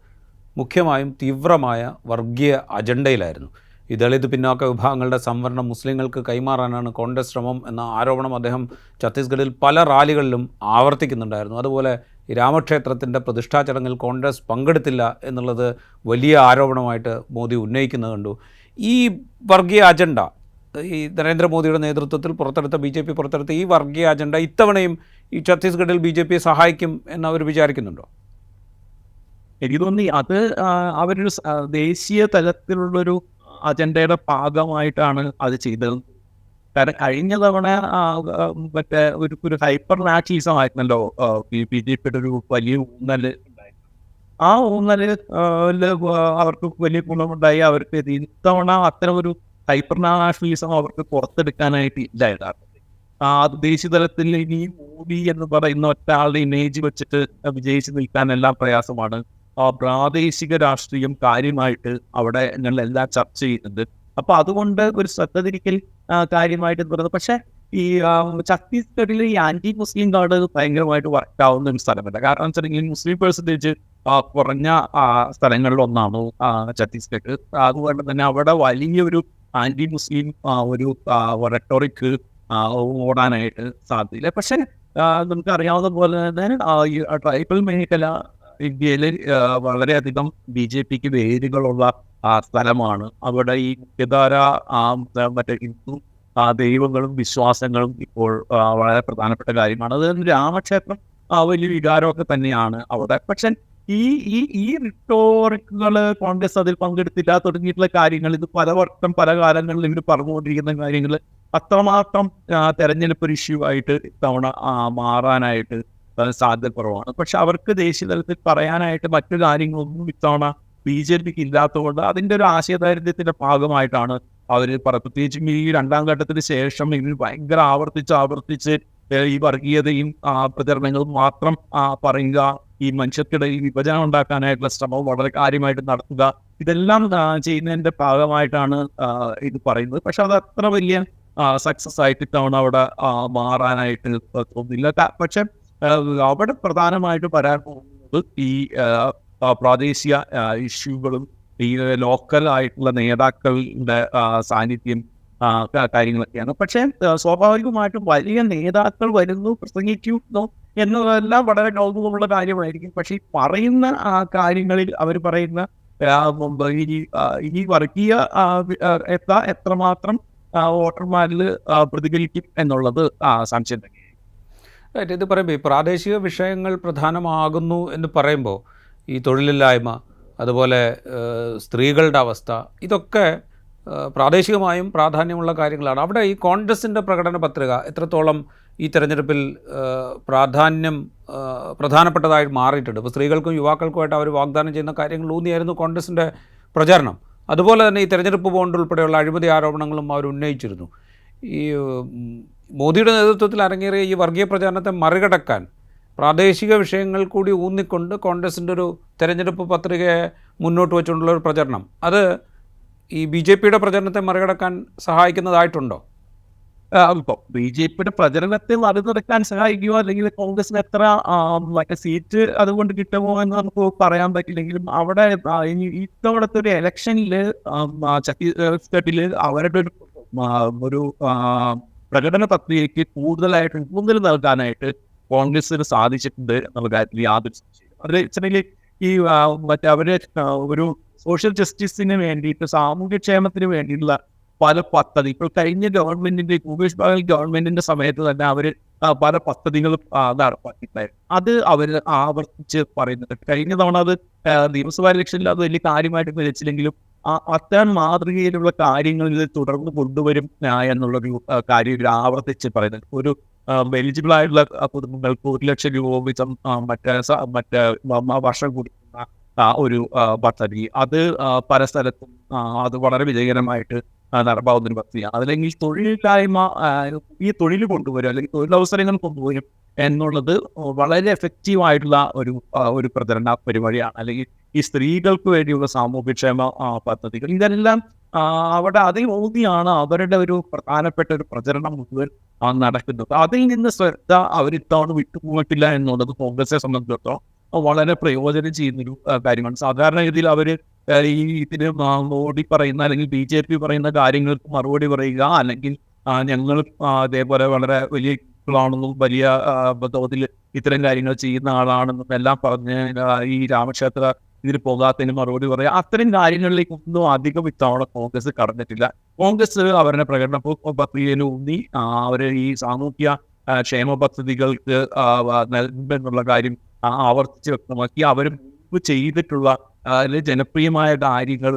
മുഖ്യമായും തീവ്രമായ വർഗീയ അജണ്ടയിലായിരുന്നു. ഈ ദളിത് പിന്നാക്ക വിഭാഗങ്ങളുടെ സംവരണം മുസ്ലിങ്ങൾക്ക് കൈമാറാനാണ് കോൺഗ്രസ് ശ്രമം എന്ന ആരോപണം അദ്ദേഹം ഛത്തീസ്ഗഡിൽ പല റാലികളിലും ആവർത്തിക്കുന്നുണ്ടായിരുന്നു. അതുപോലെ ഈ രാമക്ഷേത്രത്തിൻ്റെ പ്രതിഷ്ഠാ ചടങ്ങിൽ കോൺഗ്രസ് പങ്കെടുത്തില്ല എന്നുള്ളത് വലിയ ആരോപണമായിട്ട് മോദി ഉന്നയിക്കുന്നത് കണ്ടു. ഈ വർഗീയ അജണ്ട, ഈ നരേന്ദ്രമോദിയുടെ നേതൃത്വത്തിൽ BJP പുറത്തെടുത്ത ഈ വർഗീയ അജണ്ട ഇത്തവണയും ഈ ഛത്തീസ്ഗഡിൽ BJP സഹായിക്കും എന്ന് അവർ വിചാരിക്കുന്നുണ്ടോ? എനിക്ക് തോന്നി അത് അവരൊരു ദേശീയ തലത്തിലുള്ളൊരു അജണ്ടയുടെ ഭാഗമായിട്ടാണ് അത് ചെയ്തത്. കാരണം കഴിഞ്ഞ തവണ മറ്റേ ഒരു ഹൈപ്പർ നാഷണലിസം ആയിരുന്നല്ലോ BJP-യുടെ ഒരു വലിയ ഊന്നല് ഉണ്ടായിരുന്നു. ആ ഊന്നല് അവർക്ക് വലിയ ഗുണമുണ്ടായി. അവർക്ക് ഇത്തവണ അത്തരം ഒരു ഹൈപ്പർ നാഷണലിസം അവർക്ക് പുറത്തെടുക്കാനായിട്ട് ഇല്ല. യഥാർത്ഥത്തിൽ ദേശീയ തലത്തിൽ ഇനി മോദി എന്ന് പറയുന്ന ഒറ്റയാളുടെ ഇമേജ് വെച്ചിട്ട് വിജയിച്ച് നിൽക്കാനെല്ലാം പ്രയാസമാണ്. പ്രാദേശിക രാഷ്ട്രീയം കാര്യമായിട്ട് അവിടെ ഞങ്ങളെല്ലാം ചർച്ച ചെയ്യുന്നുണ്ട്. അപ്പൊ അതുകൊണ്ട് ഒരു ശ്രദ്ധ തിരിക്കൽ കാര്യമായിട്ട് പറയുന്നത്. പക്ഷെ ഈ ഛത്തീസ്ഗഡിൽ ഈ ആന്റി മുസ്ലിം കാർഡ് ഭയങ്കരമായിട്ട് വർക്ക് ആവുന്ന ഒരു സ്ഥലമല്ല. കാരണം വെച്ചിട്ടുണ്ടെങ്കിൽ മുസ്ലിം പെർസെൻറ്റേജ് കുറഞ്ഞ സ്ഥലങ്ങളിൽ ഒന്നാണ് ഛത്തീസ്ഗഡ്. അതുകൊണ്ട് തന്നെ അവിടെ വലിയൊരു ആന്റി മുസ്ലിം ഒരു റെട്ടോറിക് ഓടാനായിട്ട് സാധ്യതയില്ല. പക്ഷെ നമുക്ക് അറിയാവുന്ന പോലെ തന്നെ ഈ ട്രൈബൽ മേഖല ഇന്ത്യയിൽ വളരെയധികം BJP-ക്ക് വേരുകളുള്ള സ്ഥലമാണ്. അവിടെ ഈ മുഖ്യധാര മറ്റേ ഹിന്ദു ദൈവങ്ങളും വിശ്വാസങ്ങളും ഇപ്പോൾ വളരെ പ്രധാനപ്പെട്ട കാര്യമാണ്. അത് രാമക്ഷേത്രം വലിയ വികാരമൊക്കെ തന്നെയാണ് അവിടെ. പക്ഷെ ഈ റിട്ടോറിക്കുകൾ കോൺഗ്രസ് അതിൽ പങ്കെടുത്തില്ല തുടങ്ങിയിട്ടുള്ള കാര്യങ്ങൾ, ഇത് പല കാലങ്ങളിൽ ഇവർ പറഞ്ഞുകൊണ്ടിരിക്കുന്ന കാര്യങ്ങൾ അത്രമാത്രം തെരഞ്ഞെടുപ്പ് ഒരു ഇഷ്യൂ ആയിട്ട് ഇത്തവണ മാറാനായിട്ട് സാധ്യത കുറവാണ്. പക്ഷെ അവർക്ക് ദേശീയ തലത്തിൽ പറയാനായിട്ട് മറ്റു കാര്യങ്ങളൊന്നും ഇത്തവണ BJP-ക്ക് ഇല്ലാത്തതുകൊണ്ട് അതിൻ്റെ ഒരു ആശയദാരിദ്ര്യത്തിന്റെ ഭാഗമായിട്ടാണ് അവർ പ്രത്യേകിച്ചും ഈ രണ്ടാം ഘട്ടത്തിന് ശേഷം ഇവർ ഭയങ്കര ആവർത്തിച്ച് ഈ വർഗീയതയും പ്രചരണങ്ങളും മാത്രം പറയുക, ഈ മനുഷ്യർക്കിടയിൽ വിഭജനം ഉണ്ടാക്കാനായിട്ടുള്ള ശ്രമം വളരെ കാര്യമായിട്ട് നടത്തുക, ഇതെല്ലാം ചെയ്യുന്നതിന്റെ ഭാഗമായിട്ടാണ് ഇത് പറയുന്നത്. പക്ഷെ അത് അത്ര വലിയ സക്സസ് ആയിട്ട് ഇത്തവണ അവിടെ മാറാനായിട്ട് തോന്നുന്നില്ല. പക്ഷെ അവിടെ പ്രധാനമായിട്ട് വരാൻ പോകുന്നത് ഈ പ്രാദേശിക ഇഷ്യൂകളും ഈ ലോക്കൽ ആയിട്ടുള്ള നേതാക്കളുടെ സാന്നിധ്യം കാര്യങ്ങളൊക്കെയാണ്. പക്ഷെ സ്വാഭാവികമായിട്ടും വലിയ നേതാക്കൾ വരുന്നു, പ്രസംഗിക്കുന്നു എന്നതെല്ലാം വളരെ ഗൗരവമുള്ള കാര്യമായിരിക്കും. പക്ഷെ ഈ പറയുന്ന കാര്യങ്ങളിൽ അവർ പറയുന്ന ഈ വർഗീയ എത്രമാത്രം വോട്ടർമാരിൽ പ്രതികരിക്കും എന്നുള്ളത് സംശയം തന്നെയാണ്. റൈറ്റ്. ഇത് പറയുമ്പോൾ ഈ പ്രാദേശിക വിഷയങ്ങൾ പ്രധാനമാകുന്നു എന്ന് പറയുമ്പോൾ ഈ തൊഴിലില്ലായ്മ, അതുപോലെ സ്ത്രീകളുടെ അവസ്ഥ, ഇതൊക്കെ പ്രാദേശികമായും പ്രാധാന്യമുള്ള കാര്യങ്ങളാണ്. അവിടെ ഈ കോൺഗ്രസിൻ്റെ പ്രകടന പത്രിക എത്രത്തോളം ഈ തെരഞ്ഞെടുപ്പിൽ പ്രധാനപ്പെട്ടതായി മാറിയിട്ടുണ്ട്? ഇപ്പോൾ സ്ത്രീകൾക്കും യുവാക്കൾക്കുമായിട്ട് അവർ വാഗ്ദാനം ചെയ്യുന്ന കാര്യങ്ങൾ ഊന്നിയായിരുന്നു കോൺഗ്രസിൻ്റെ പ്രചാരണം. അതുപോലെ തന്നെ ഈ തെരഞ്ഞെടുപ്പ് ബോണ്ട് ഉൾപ്പെടെയുള്ള അഴിമതി ആരോപണങ്ങളും അവർ ഉന്നയിച്ചിരുന്നു. ഈ മോദിയുടെ നേതൃത്വത്തിൽ അരങ്ങേറിയ ഈ വർഗീയ പ്രചാരണത്തെ മറികടക്കാൻ പ്രാദേശിക വിഷയങ്ങൾ കൂടി ഊന്നിക്കൊണ്ട് കോൺഗ്രസിൻ്റെ ഒരു തെരഞ്ഞെടുപ്പ് പത്രികയെ മുന്നോട്ട് വെച്ചുകൊണ്ടുള്ള ഒരു പ്രചരണം, അത് ഈ BJP-യുടെ പ്രചരണത്തെ മറികടക്കാൻ സഹായിക്കുന്നതായിട്ടുണ്ടോ? ഇപ്പൊ BJP-യുടെ പ്രചരണത്തെ മറികടക്കാൻ സഹായിക്കുകയോ അല്ലെങ്കിൽ കോൺഗ്രസിന് എത്ര മറ്റേ സീറ്റ് അതുകൊണ്ട് കിട്ടുമോ എന്ന് നമുക്ക് പറയാൻ പറ്റില്ലെങ്കിലും അവിടെ ഇനി ഇത്തവണത്തെ ഒരു ഇലക്ഷനിൽ ഛത്തീസ്ഗഡിൽ അവരുടെ ഒരു പ്രകടന പത്രികയ്ക്ക് കൂടുതൽ നൽകാനായിട്ട് കോൺഗ്രസിന് സാധിച്ചിട്ടുണ്ട് എന്നുള്ള കാര്യത്തിൽ യാതൊരു സംശയമില്ല. അതിൽ വെച്ചിട്ടുണ്ടെങ്കിൽ ഈ മറ്റേ അവര് ഒരു സോഷ്യൽ ജസ്റ്റിസിന് വേണ്ടിയിട്ട് സാമൂഹ്യക്ഷേമത്തിന് വേണ്ടിയിട്ടുള്ള പല പദ്ധതി ഇപ്പോൾ കഴിഞ്ഞ ഗവൺമെന്റിന്റെ ഭൂപേഷ് ബാഗൽ ഗവൺമെന്റിന്റെ സമയത്ത് തന്നെ അവര് പല പദ്ധതികളും നടപ്പാക്കിയിട്ടുണ്ടായിരുന്നു. അത് അവര് ആവർത്തിച്ച് പറയുന്നുണ്ട്. കഴിഞ്ഞ തവണ അത് നിയമസഭാ ഇലക്ഷനിൽ അത് വലിയ കാര്യമായിട്ട് വിളിച്ചില്ലെങ്കിലും അത്തരം മാതൃകയിലുള്ള കാര്യങ്ങളിൽ തുടർന്ന് കൊണ്ടുവരും എന്നുള്ളൊരു കാര്യം ഇവർ ആവർത്തിച്ച് പറയുന്നുണ്ട്. ഒരു എലിജിബിൾ ആയിട്ടുള്ള കുടുംബങ്ങൾക്ക് 1 ലക്ഷം രൂപ വീതം മറ്റേ വർഷം കൊടുക്കുന്ന ഒരു പദ്ധതി അത് പല സ്ഥലത്തും അത് വളരെ വിജയകരമായിട്ട് നടപ്പാവുന്ന ഒരു പദ്ധതിയാണ്. അതല്ലെങ്കിൽ തൊഴിലില്ലായ്മ ഈ തൊഴിൽ കൊണ്ടുവരും അല്ലെങ്കിൽ തൊഴിലവസരങ്ങൾ കൊണ്ടുവരും എന്നുള്ളത് വളരെ എഫക്റ്റീവ് ആയിട്ടുള്ള ഒരു പ്രചരണ പരിപാടിയാണ്. അല്ലെങ്കിൽ ഈ സ്ത്രീകൾക്ക് വേണ്ടിയുള്ള സാമൂഹ്യക്ഷേമ പദ്ധതികൾ ഇതെല്ലാം അവിടെ അതിൽ ഊന്നിയാണ് അവരുടെ ഒരു പ്രധാനപ്പെട്ട ഒരു പ്രചരണം മുഴുവൻ നടക്കുന്നത്. അതിൽ നിന്ന് ശ്രദ്ധ അവരിത്തവണ വിട്ടുപോയിട്ടില്ല എന്നുള്ളത് കോൺഗ്രസിനെ സംബന്ധിച്ചിടത്തോളം വളരെ പ്രയോജനം ചെയ്യുന്നൊരു കാര്യമാണ്. സാധാരണഗതിയിൽ അവര് ഇതിന് മോഡി പറയുന്ന അല്ലെങ്കിൽ BJP പറയുന്ന കാര്യങ്ങൾക്ക് മറുപടി പറയുക, അല്ലെങ്കിൽ ഞങ്ങൾ അതേപോലെ വളരെ വലിയ ആണെന്നും വലിയ തോതിൽ ഇത്തരം കാര്യങ്ങൾ ചെയ്യുന്ന ആളാണെന്നും എല്ലാം പറഞ്ഞ് ഈ രാമക്ഷേത്ര ഇതിൽ പോകാത്തതിന് മറുപടി പറയുക, അത്തരം കാര്യങ്ങളിലേക്കൊന്നും അധികം ഇത്തവണ കോൺഗ്രസ് കടന്നിട്ടില്ല. കോൺഗ്രസ് അവരുടെ പ്രകടന പത്രികയിൽ ഊന്നി അവര് ഈ സാമൂഹ്യ ക്ഷേമ പദ്ധതികൾക്ക് നൽകുമെന്നുള്ള കാര്യം ആവർത്തിച്ച് വ്യക്തമാക്കി. അവർ മുമ്പ് ചെയ്തിട്ടുള്ള ജനപ്രിയമായ കാര്യങ്ങൾ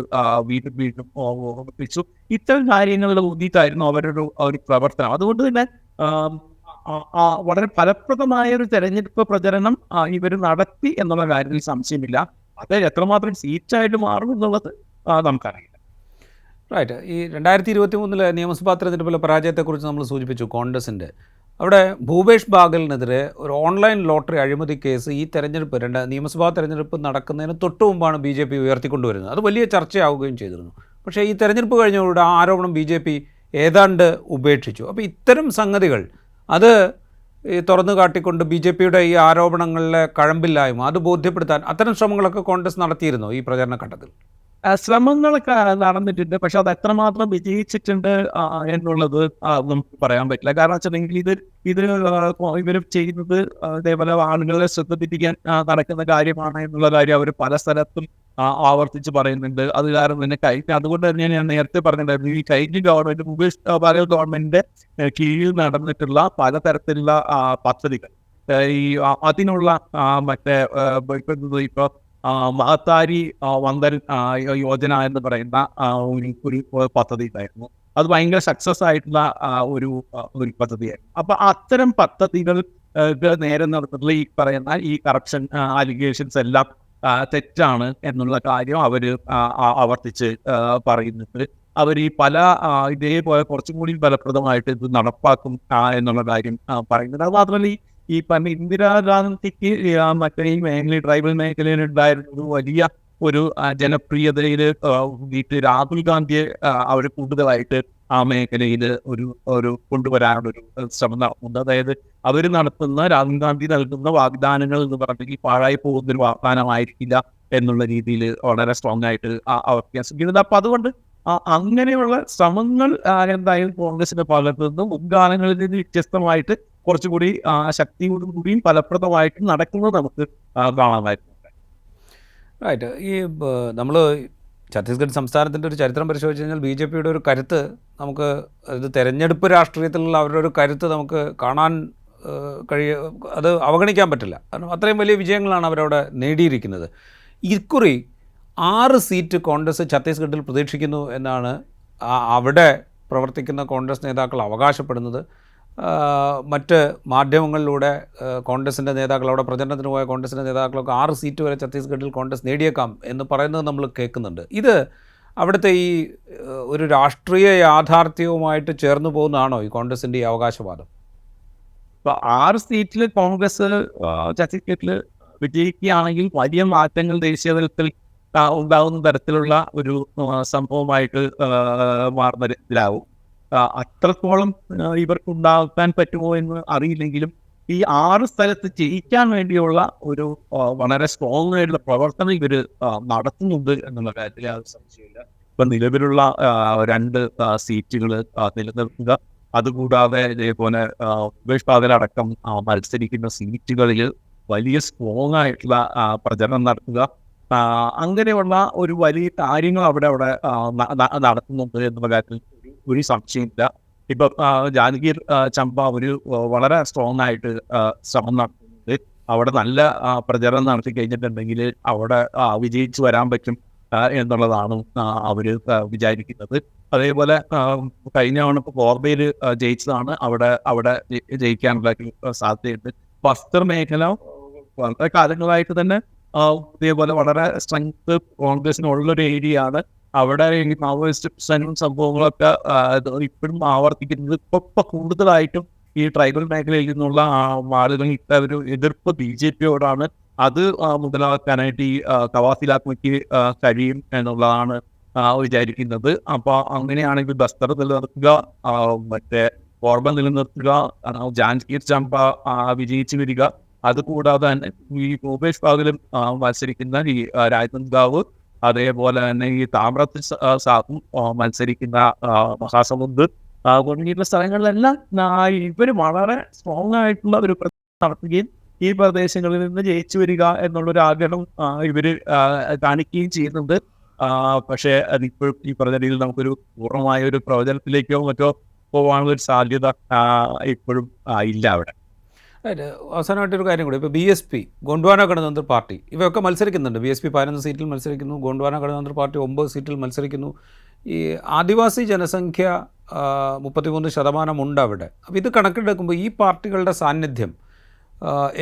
വീണ്ടും ഓർമ്മിപ്പിച്ചു. ഇത്തരം കാര്യങ്ങളിൽ ഊന്നിയിട്ടായിരുന്നു അവരുടെ ഒരു പ്രവർത്തനം. അതുകൊണ്ട് തന്നെ വളരെ ഫലപ്രദമായ ഒരു തെരഞ്ഞെടുപ്പ് പ്രചരണം ഇവർ നടത്തി എന്നുള്ള കാര്യത്തിൽ സംശയമില്ല. അത് എത്രമാത്രം സീറ്റായിട്ട് മാറും എന്നുള്ളത് നമുക്കറിയില്ല. റൈറ്റ്. ഈ 2023 നിയമസഭാ തെരഞ്ഞെടുപ്പിലെ പരാജയത്തെക്കുറിച്ച് നമ്മൾ സൂചിപ്പിച്ചു കോൺഗ്രസിൻ്റെ. അവിടെ ഭൂപേഷ് ബാഗലിനെതിരെ ഒരു ഓൺലൈൻ ലോട്ടറി അഴിമതി കേസ് ഈ തെരഞ്ഞെടുപ്പ് നിയമസഭാ തെരഞ്ഞെടുപ്പ് നടക്കുന്നതിന് തൊട്ട് മുമ്പാണ് BJP ഉയർത്തിക്കൊണ്ടുവരുന്നത്. അത് വലിയ ചർച്ചയാവുകയും ചെയ്തിരുന്നു. പക്ഷേ ഈ തെരഞ്ഞെടുപ്പ് കഴിഞ്ഞതോടെ ആ ആരോപണം BJP ഏതാണ്ട് ഉപേക്ഷിച്ചു. അപ്പോൾ ഇത്തരം സംഗതികൾ അത് ഈ തുറന്നു കാട്ടിക്കൊണ്ട് BJP-യുടെ ഈ ആരോപണങ്ങളിലെ കഴമ്പില്ലായ്മ അത് ബോധ്യപ്പെടുത്താൻ അത്തരം ശ്രമങ്ങളൊക്കെ കോൺഗ്രസ് നടത്തിയിരുന്നു ഈ പ്രചരണ ഘട്ടത്തിൽ. ശ്രമങ്ങളൊക്കെ നടന്നിട്ടുണ്ട്. പക്ഷെ അത് എത്രമാത്രം വിജയിച്ചിട്ടുണ്ട് എന്നുള്ളത് നമുക്ക് പറയാൻ പറ്റില്ല. കാരണം വെച്ചിട്ടുണ്ടെങ്കിൽ ഇവർ ചെയ്യുന്നത് ഇതേപോലെ ആളുകളെ ശ്രദ്ധ തിരിക്കാൻ നടക്കുന്ന കാര്യമാണ് എന്നുള്ള കാര്യം അവർ പല സ്ഥലത്തും ആവർത്തിച്ച് പറയുന്നുണ്ട്. അത് കാരണം തന്നെ അതുകൊണ്ട് തന്നെ ഞാൻ നേരത്തെ പറഞ്ഞിട്ടുണ്ടായിരുന്നു, ഈ കഴിഞ്ഞ ഗവൺമെന്റ് ഭൂപേഷ് ബാഗൽ ഗവൺമെന്റിന്റെ കീഴിൽ നടന്നിട്ടുള്ള പലതരത്തിലുള്ള പദ്ധതികൾ ഈ അതിനുള്ള മറ്റേ ഇപ്പൊ മഹത്താരി വന്ദൻ യോജന എന്ന് പറയുന്ന ഒരു പദ്ധതി ഉണ്ടായിരുന്നു. അത് ഭയങ്കര സക്സസ് ആയിട്ടുള്ള ഒരു പദ്ധതിയായിരുന്നു. അപ്പൊ അത്തരം പദ്ധതികൾ നേരെ നടന്നിട്ടുള്ള ഈ പറയുന്ന ഈ കറപ്ഷൻ അലിഗേഷൻസ് എല്ലാം തെറ്റാണ് എന്നുള്ള കാര്യം അവർ ആവർത്തിച്ച് പറയുന്നുണ്ട്. അവർ ഈ പല ഇതേപോലെ കുറച്ചും കൂടി ഫലപ്രദമായിട്ട് ഇത് നടപ്പാക്കും എന്നുള്ള കാര്യം പറയുന്നുണ്ട്. അത് മാത്രമല്ല ഈ പറഞ്ഞ ഇന്ദിരാഗാന്ധിക്ക് മറ്റേ ഈ ട്രൈബൽ മേഖലയിൽ ഉണ്ടായിരുന്ന ഒരു വലിയ ഒരു ജനപ്രിയതയിൽ രാഹുൽ ഗാന്ധിയെ അവർ കൂടുതലായിട്ട് ആ മേഖലയിൽ ഒരു കൊണ്ടുവരാനുള്ളൊരു ശ്രമം നടത്തുന്നുണ്ട്. അതായത് അവർ നടത്തുന്ന രാഹുൽ ഗാന്ധി നൽകുന്ന വാഗ്ദാനങ്ങൾ എന്ന് പറഞ്ഞെങ്കിൽ പാഴായി പോകുന്നൊരു വാഗ്ദാനമായിരിക്കില്ല എന്നുള്ള രീതിയിൽ വളരെ സ്ട്രോങ് ആയിട്ട് അവർക്ക് ശ്രമിക്കുന്നത്. അപ്പൊ അതുകൊണ്ട് അങ്ങനെയുള്ള ശ്രമങ്ങൾ എന്തായാലും കോൺഗ്രസിന്റെ ഭാഗത്തു നിന്നും മുൻകാലങ്ങളിൽ നിന്ന് വ്യത്യസ്തമായിട്ട് കുറച്ചുകൂടി ശക്തിയോടും കൂടിയും ഫലപ്രദമായിട്ട് നടക്കുന്നത് നമുക്ക് കാണാമായിരുന്നു. റൈറ്റ്. ഈ നമ്മൾ ഛത്തീസ്ഗഡ് സംസ്ഥാനത്തിൻ്റെ ഒരു ചരിത്രം പരിശോധിച്ച് കഴിഞ്ഞാൽ BJP-യുടെ ഒരു കരുത്ത് നമുക്ക് അത് തെരഞ്ഞെടുപ്പ് രാഷ്ട്രീയത്തിലുള്ള അവരുടെ ഒരു കരുത്ത് നമുക്ക് കാണാൻ അത് അവഗണിക്കാൻ പറ്റില്ല. കാരണം അത്രയും വലിയ വിജയങ്ങളാണ് അവരവിടെ നേടിയിരിക്കുന്നത്. ഇക്കുറി 6 സീറ്റ് കോൺഗ്രസ് ഛത്തീസ്ഗഡിൽ പ്രതീക്ഷിക്കുന്നു എന്നാണ് അവിടെ പ്രവർത്തിക്കുന്ന കോൺഗ്രസ് നേതാക്കൾ അവകാശപ്പെടുന്നത്. മറ്റ് മാധ്യമങ്ങളിലൂടെ കോൺഗ്രസിൻ്റെ നേതാക്കൾ, അവിടെ പ്രചരണത്തിന് പോയ കോൺഗ്രസിൻ്റെ നേതാക്കളൊക്കെ 6 സീറ്റ് വരെ ഛത്തീസ്ഗഡിൽ കോൺഗ്രസ് നേടിയേക്കാം എന്ന് പറയുന്നത് നമ്മൾ കേൾക്കുന്നുണ്ട്. ഇത് അവിടുത്തെ ഈ ഒരു രാഷ്ട്രീയ യാഥാർത്ഥ്യവുമായിട്ട് ചേർന്ന് പോകുന്നതാണോ ഈ കോൺഗ്രസിൻ്റെ ഈ അവകാശവാദം? ഇപ്പോൾ 6 സീറ്റിൽ കോൺഗ്രസ് ഛത്തീസ്ഗഡിൽ വിജയിക്കുകയാണെങ്കിൽ വലിയ മാറ്റങ്ങൾ ദേശീയ തലത്തിൽ ഉണ്ടാകുന്ന തരത്തിലുള്ള ഒരു സംഭവമായിട്ട് മാറുന്നതിലാവും. അത്രത്തോളം ഇവർക്കുണ്ടാക്കാൻ പറ്റുമോ എന്ന് അറിയില്ലെങ്കിലും ഈ 6 സ്ഥലത്ത് ജയിക്കാൻ വേണ്ടിയുള്ള ഒരു വളരെ സ്ട്രോങ് ആയിട്ടുള്ള പ്രവർത്തനം ഇവർ നടത്തുന്നുണ്ട് എന്നുള്ള കാര്യത്തിൽ യാതൊരു സംശയമില്ല. ഇപ്പം നിലവിലുള്ള 2 സീറ്റുകൾ നിലനിർത്തുക, അതുകൂടാതെ ഇതേപോലെ ഉപേക്ഷാതരടക്കം മത്സരിക്കുന്ന സീറ്റുകളിൽ വലിയ സ്ട്രോങ് ആയിട്ടുള്ള പ്രചരണം നടത്തുക, അങ്ങനെയുള്ള ഒരു വലിയ കാര്യങ്ങൾ അവിടെ നടത്തുന്നുണ്ട് എന്നുള്ള കാര്യത്തിൽ ഒരു സംശയമില്ല. ഇപ്പം ജാനകീർ ചമ്പ ഒരു വളരെ സ്ട്രോങ് ആയിട്ട് ശ്രമം നടത്തുന്നുണ്ട്. അവിടെ നല്ല പ്രചരണം നടത്തി കഴിഞ്ഞിട്ടുണ്ടെങ്കിൽ അവിടെ വിജയിച്ചു വരാൻ പറ്റും എന്നുള്ളതാണ് അവർ വിചാരിക്കുന്നത്. അതേപോലെ കഴിഞ്ഞ തവണ ഇപ്പോൾ കോർബയിൽ ജയിച്ചതാണ്, അവിടെ ജയിക്കാനുള്ള സാധ്യതയുണ്ട്. വസ്ത്ര മേഖല വളരെ കാലങ്ങളായിട്ട് തന്നെ ഇതേപോലെ വളരെ സ്ട്രെങ്ത് കോൺഗ്രസിനുള്ളൊരു ഏരിയയാണ്. അവിടെ ഈ മാവോയിസ്റ്റ് സംഭവങ്ങളൊക്കെ ഇപ്പോഴും ആവർത്തിക്കുന്നത്. ഇപ്പൊ കൂടുതലായിട്ടും ഈ ട്രൈബൽ മേഖലയിൽ നിന്നുള്ള ആളുകൾ ഇട്ട ഒരു എതിർപ്പ് BJP-യോടാണ്. അത് മുതലാക്കാനായിട്ട് ഈ കവാസി ലാക്മയ്ക്ക് കഴിയും എന്നുള്ളതാണ് വിചാരിക്കുന്നത്. അപ്പൊ അങ്ങനെയാണെങ്കിൽ ബസ്തർ നിലനിർത്തുക, മറ്റേ കോർബ നിലനിർത്തുക, ജാൻകീർ ചമ്പ വിജയിച്ചു വരിക, അതുകൂടാതെ തന്നെ ഈ ഭൂപേഷ് ബാഗലും മത്സരിക്കുന്ന ഈ രാജനന്ദാവ്, അതേപോലെ തന്നെ ഈ താമ്രത്തിൽ സാഹും മത്സരിക്കുന്ന മഹാസമുദ്ർ തുടങ്ങിയിട്ടുള്ള സ്ഥലങ്ങളിലെല്ലാം ഇവർ വളരെ സ്ട്രോങ് ആയിട്ടുള്ള ഒരു നടത്തുകയും ഈ പ്രദേശങ്ങളിൽ നിന്ന് ജയിച്ചു വരിക എന്നുള്ളൊരു ആഗ്രഹം ഇവർ കാണിക്കുകയും ചെയ്യുന്നുണ്ട്. പക്ഷേ അതിപ്പോഴും ഈ പറഞ്ഞ രീതിയിൽ നമുക്കൊരു പൂർണ്ണമായ ഒരു പ്രവചനത്തിലേക്കോ മറ്റോ പോകാനുള്ള ഒരു സാധ്യത ഇപ്പോഴും ഇല്ല അവിടെ. അവസാനമായിട്ടൊരു കാര്യം കൂടി, ഇപ്പോൾ BSP ഗോണ്ട്വാന ഗണതന്ത്ര പാർട്ടി ഇവയൊക്കെ മത്സരിക്കുന്നുണ്ട്. BSP 11 സീറ്റിൽ മത്സരിക്കുന്നു, ഗോണ്ട്വാന ഗണതന്ത്ര പാർട്ടി 9 സീറ്റിൽ മത്സരിക്കുന്നു. ഈ ആദിവാസി ജനസംഖ്യ 33% ഉണ്ട് അവിടെ. അപ്പോൾ ഇത് കണക്കിലെടുക്കുമ്പോൾ ഈ പാർട്ടികളുടെ സാന്നിധ്യം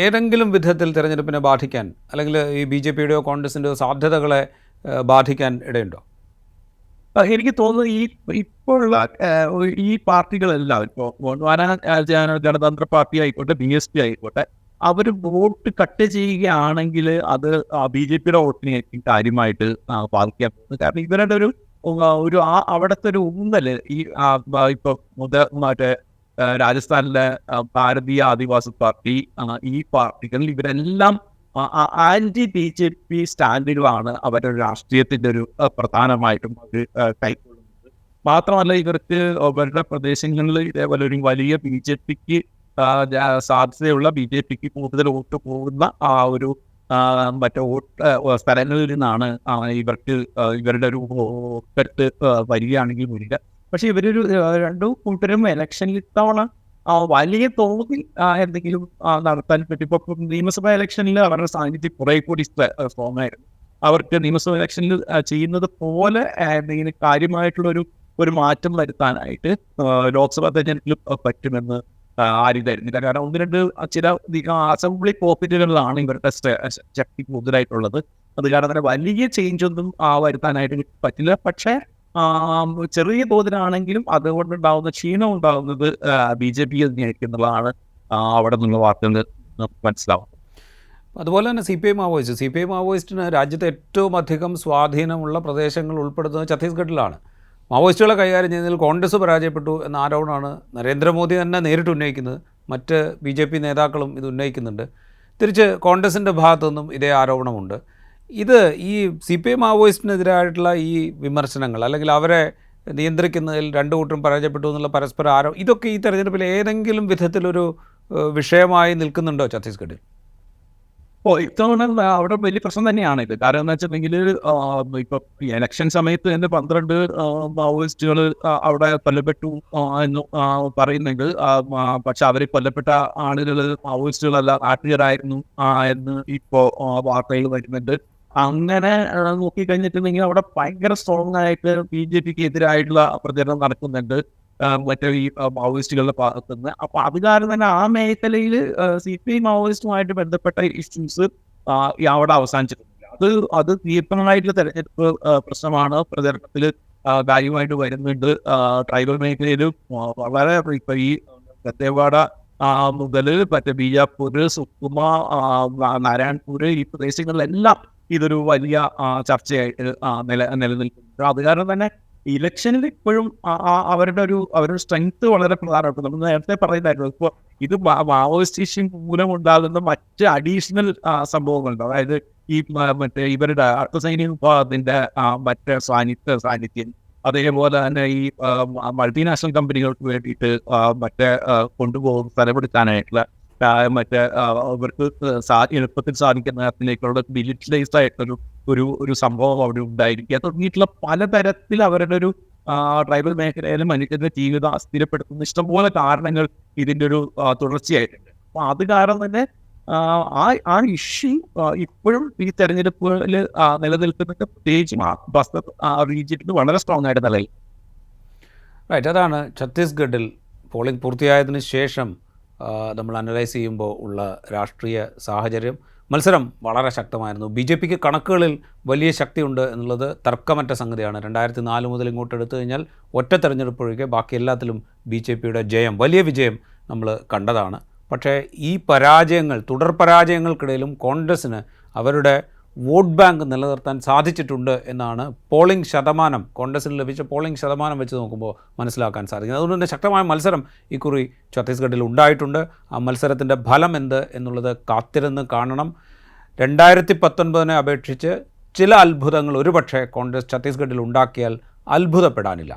ഏതെങ്കിലും വിധത്തിൽ തിരഞ്ഞെടുപ്പിനെ ബാധിക്കാൻ, അല്ലെങ്കിൽ ഈ BJP-യുടെയോ കോൺഗ്രസിൻ്റെയോ സാധ്യതകളെ ബാധിക്കാൻ ഇടയുണ്ടോ? എനിക്ക് തോന്നുന്നു ഇപ്പോഴുള്ള ഈ പാർട്ടികളെല്ലാം, ഇപ്പോൾ ഗോണ്ട്വാന ഗണതന്ത്ര പാർട്ടി ആയിക്കോട്ടെ, BSP ആയിക്കോട്ടെ, അവർ വോട്ട് കട്ട് ചെയ്യുകയാണെങ്കിൽ അത് BJP-യുടെ വോട്ടിനെ കാര്യമായിട്ട് ബാധിക്കാൻ പോകുന്നത്. കാരണം ഇവരുടെ ഒരു അവിടുത്തെ ഒരു ഊന്നല് ഇപ്പൊ മറ്റേ രാജസ്ഥാനിലെ ഭാരതീയ ആദിവാസി പാർട്ടി, ഈ പാർട്ടികൾ ഇവരെല്ലാം ആന്റി BJP സ്റ്റാൻഡിലുമാണ് അവരുടെ രാഷ്ട്രീയത്തിന്റെ ഒരു പ്രധാനമായിട്ടും അവർ കൈക്കൊള്ളുന്നത്. മാത്രമല്ല ഇവർക്ക് അവരുടെ പ്രദേശങ്ങളിൽ ഇതേപോലെ ഒരു വലിയ BJP-ക്ക് സാധ്യതയുള്ള, BJP-ക്ക് കൂടുതൽ വോട്ട് പോകുന്ന ഒരു മറ്റേ സ്ഥലങ്ങളിൽ നിന്നാണ് ഇവർക്ക് ഇവരുടെ ഒരു വോട്ട് വരികയാണെങ്കിൽ വരിക. പക്ഷെ ഇവരൊരു 2 കൂട്ടരും ഇലക്ഷനിൽ ഇത്തവണ വലിയ തോതിൽ എന്തെങ്കിലും നടത്താൻ പറ്റും. ഇപ്പൊ നിയമസഭാ ഇലക്ഷനിൽ അവരുടെ സാന്നിധ്യം കുറെ കൂടി സ്ട്രോങ് ആയിരുന്നു. അവർക്ക് നിയമസഭാ ഇലക്ഷനിൽ ചെയ്യുന്നത് പോലെ എന്തെങ്കിലും കാര്യമായിട്ടുള്ള ഒരു മാറ്റം വരുത്താനായിട്ട് ലോക്സഭാ തെരഞ്ഞെടുപ്പിൽ പറ്റുമെന്ന് ആരും തരുന്നില്ല. കാരണം 1-2 ചില അസംബ്ലി പോക്കറ്റുകളിലാണ് ഇവരുടെ ശക്തി കൂടുതലായിട്ടുള്ളത്. അത് കാരണം തന്നെ വലിയ ചേഞ്ച് ഒന്നും വരുത്താനായിട്ട് പറ്റില്ല. പക്ഷേ ചെറിയ തോതിലാണെങ്കിലും അതുകൊണ്ടുണ്ടാകുന്ന ക്ഷീണം ഉണ്ടാകുന്നത് BJP തന്നെയായിരിക്കും എന്നുള്ളതാണ് അവിടെ നിന്നുള്ള വാർത്തകൾ മനസ്സിലാവുന്നത്. അതുപോലെ തന്നെ CPI മാവോയിസ്റ്റിന് രാജ്യത്തെ ഏറ്റവും അധികം സ്വാധീനമുള്ള പ്രദേശങ്ങൾ ഉൾപ്പെടുന്നത് ഛത്തീസ്ഗഡിലാണ്. മാവോയിസ്റ്റുകളെ കൈകാര്യം ചെയ്യുന്നതിൽ കോൺഗ്രസ് പരാജയപ്പെട്ടു എന്ന ആരോപണമാണ് നരേന്ദ്രമോദി തന്നെ നേരിട്ട് ഉന്നയിക്കുന്നത്. മറ്റ് BJP നേതാക്കളും ഇത് ഉന്നയിക്കുന്നുണ്ട്. തിരിച്ച് കോൺഗ്രസിൻ്റെ ഭാഗത്തു നിന്നും ഇതേ ആരോപണമുണ്ട്. ഇത് ഈ CPI മാവോയിസ്റ്റിനെതിരായിട്ടുള്ള ഈ വിമർശനങ്ങൾ, അല്ലെങ്കിൽ അവരെ നിയന്ത്രിക്കുന്നതിൽ 2 കൂട്ടരും പരാജയപ്പെട്ടു എന്നുള്ള പരസ്പര ഇതൊക്കെ ഈ തെരഞ്ഞെടുപ്പിൽ ഏതെങ്കിലും വിധത്തിലൊരു വിഷയമായി നിൽക്കുന്നുണ്ടോ ഛത്തീസ്ഗഡിൽ? ഇത്തവണ അവിടെ വലിയ പ്രശ്നം തന്നെയാണ് ഇത്. കാരണം എന്ന് വെച്ചിട്ടുണ്ടെങ്കിൽ ഇപ്പൊ ഇലക്ഷൻ സമയത്ത് തന്നെ 12 മാവോയിസ്റ്റുകൾ അവിടെ കൊല്ലപ്പെട്ടു എന്ന് പറയുന്നുണ്ട്. പക്ഷെ അവരെ കൊല്ലപ്പെട്ട ആളുകൾ മാവോയിസ്റ്റുകളല്ല, നാട്ടുകാരായിരുന്നു എന്ന് ഇപ്പോ വാർത്തകൾ വരുന്നുണ്ട്. അങ്ങനെ നോക്കിക്കഴിഞ്ഞിട്ടുണ്ടെങ്കിൽ അവിടെ ഭയങ്കര സ്ട്രോങ് ആയിട്ട് BJP-ക്ക് എതിരായിട്ടുള്ള പ്രചരണം നടക്കുന്നുണ്ട് മറ്റേ ഈ മാവോയിസ്റ്റുകളുടെ ഭാഗത്തു നിന്ന്. അപ്പൊ അത് കാരണം തന്നെ ആ മേഖലയിൽ CPI മാവോയിസ്റ്റുമായിട്ട് ബന്ധപ്പെട്ട ഇഷ്യൂസ് അവിടെ അവസാനിച്ചിട്ടില്ല. അത് തീർപ്പങ്ങളായിട്ടുള്ള തെരഞ്ഞെടുപ്പ് പ്രശ്നമാണ് പ്രചരണത്തിൽ കാര്യമായിട്ട് വരുന്നുണ്ട്. ട്രൈബൽ മേഖലയിലും വളരെ ഇപ്പൊ ഈ ഗത്തേവാഡ മുതൽ മറ്റേ ബീജാപൂർ, സുക്കുമ, നാരായൺപൂർ, ഈ പ്രദേശങ്ങളിലെല്ലാം ഇതൊരു വലിയ ചർച്ചയായിട്ട് നിലനിൽക്കുന്നുണ്ട്. അത് കാരണം തന്നെ ഇലക്ഷനിൽ ഇപ്പോഴും അവരുടെ സ്ട്രെങ്ത് വളരെ പ്രധാനമാണ്. നമ്മൾ നേരത്തെ പറയുന്നതായിരുന്നു. ഇപ്പോൾ ഇത് മാവോയിസ്റ്റ് ഇഷ്യൂ മൂലമുണ്ടാകുന്ന മറ്റ് അഡീഷണൽ സംഭവങ്ങളുണ്ട്. അതായത് ഈ മറ്റേ ഇവരുടെ അർദ്ധസൈനിക വിഭാഗത്തിന്റെ മറ്റേ സാന്നിധ്യം, അതേപോലെ തന്നെ ഈ മൾട്ടിനാഷണൽ കമ്പനികൾക്ക് വേണ്ടിയിട്ട് മറ്റേ കൊണ്ടുപോകും സ്ഥലപ്പെടുത്താനായിട്ടുള്ള മറ്റേ അവർക്ക് എളുപ്പത്തിൽ സാധിക്കുന്ന തരത്തിലേക്കുള്ള ഡിജിറ്റലൈസ്ഡ് ആയിട്ടുള്ള ഒരു സംഭവം അവിടെ ഉണ്ടായിരിക്കുക തുടങ്ങിയിട്ടുള്ള പലതരത്തിൽ അവരുടെ ഒരു ട്രൈബൽ മേഖലയിലെ മനുഷ്യരുടെ ജീവിതം സ്ഥിരപ്പെടുത്തുന്ന ഇഷ്ടംപോലെ കാരണങ്ങൾ ഇതിൻ്റെ ഒരു തുടർച്ചയായിട്ടുണ്ട്. അപ്പോൾ അത് കാരണം തന്നെ ആ ഇഷ്യൂ ഇപ്പോഴും ഈ തെരഞ്ഞെടുപ്പുകളിൽ നിലനിൽക്കുന്നുണ്ട്. പ്രത്യേകിച്ചും ബസ്തർ റീജിയനിൽ വളരെ സ്ട്രോങ് ആയിട്ട് നിലയിൽ. റൈറ്റ്, അതാണ് ഛത്തീസ്ഗഡിൽ പോളിംഗ് പൂർത്തിയായതിനു ശേഷം നമ്മൾ അനലൈസ് ചെയ്യുമ്പോൾ ഉള്ള രാഷ്ട്രീയ സാഹചര്യം. മത്സരം വളരെ ശക്തമായിരുന്നു. BJPക്ക് കണക്കുകളിൽ വലിയ ശക്തിയുണ്ട് എന്നുള്ളത് തർക്കമറ്റ സംഗതിയാണ്. 2004 മുതൽ ഇങ്ങോട്ട് എടുത്തു കഴിഞ്ഞാൽ ഒറ്റ തെരഞ്ഞെടുപ്പ് ഒഴികെ ബാക്കി എല്ലാത്തിലും BJPയുടെ ജയം, വലിയ വിജയം നമ്മൾ കണ്ടതാണ്. പക്ഷേ ഈ പരാജയങ്ങൾ, തുടർ പരാജയങ്ങൾക്കിടയിലും കോൺഗ്രസ്സിന് അവരുടെ വോട്ട് ബാങ്ക് നിലനിർത്താൻ സാധിച്ചിട്ടുണ്ട് എന്നാണ് പോളിംഗ് ശതമാനം, കോൺഗ്രസ്സിന് ലഭിച്ച പോളിംഗ് ശതമാനം വെച്ച് നോക്കുമ്പോൾ മനസ്സിലാക്കാൻ സാധിക്കുന്നത്. അതുകൊണ്ട് തന്നെ ശക്തമായ മത്സരം ഇക്കുറി ഛത്തീസ്ഗഡിൽ ഉണ്ടായിട്ടുണ്ട്. ആ മത്സരത്തിൻ്റെ ഫലം എന്ത് എന്നുള്ളത് കാത്തിരുന്ന് കാണണം. 2019 അപേക്ഷിച്ച് ചില അത്ഭുതങ്ങൾ ഒരുപക്ഷെ കോൺഗ്രസ് ഛത്തീസ്ഗഡിൽ ഉണ്ടാക്കിയാൽ അത്ഭുതപ്പെടാനില്ല.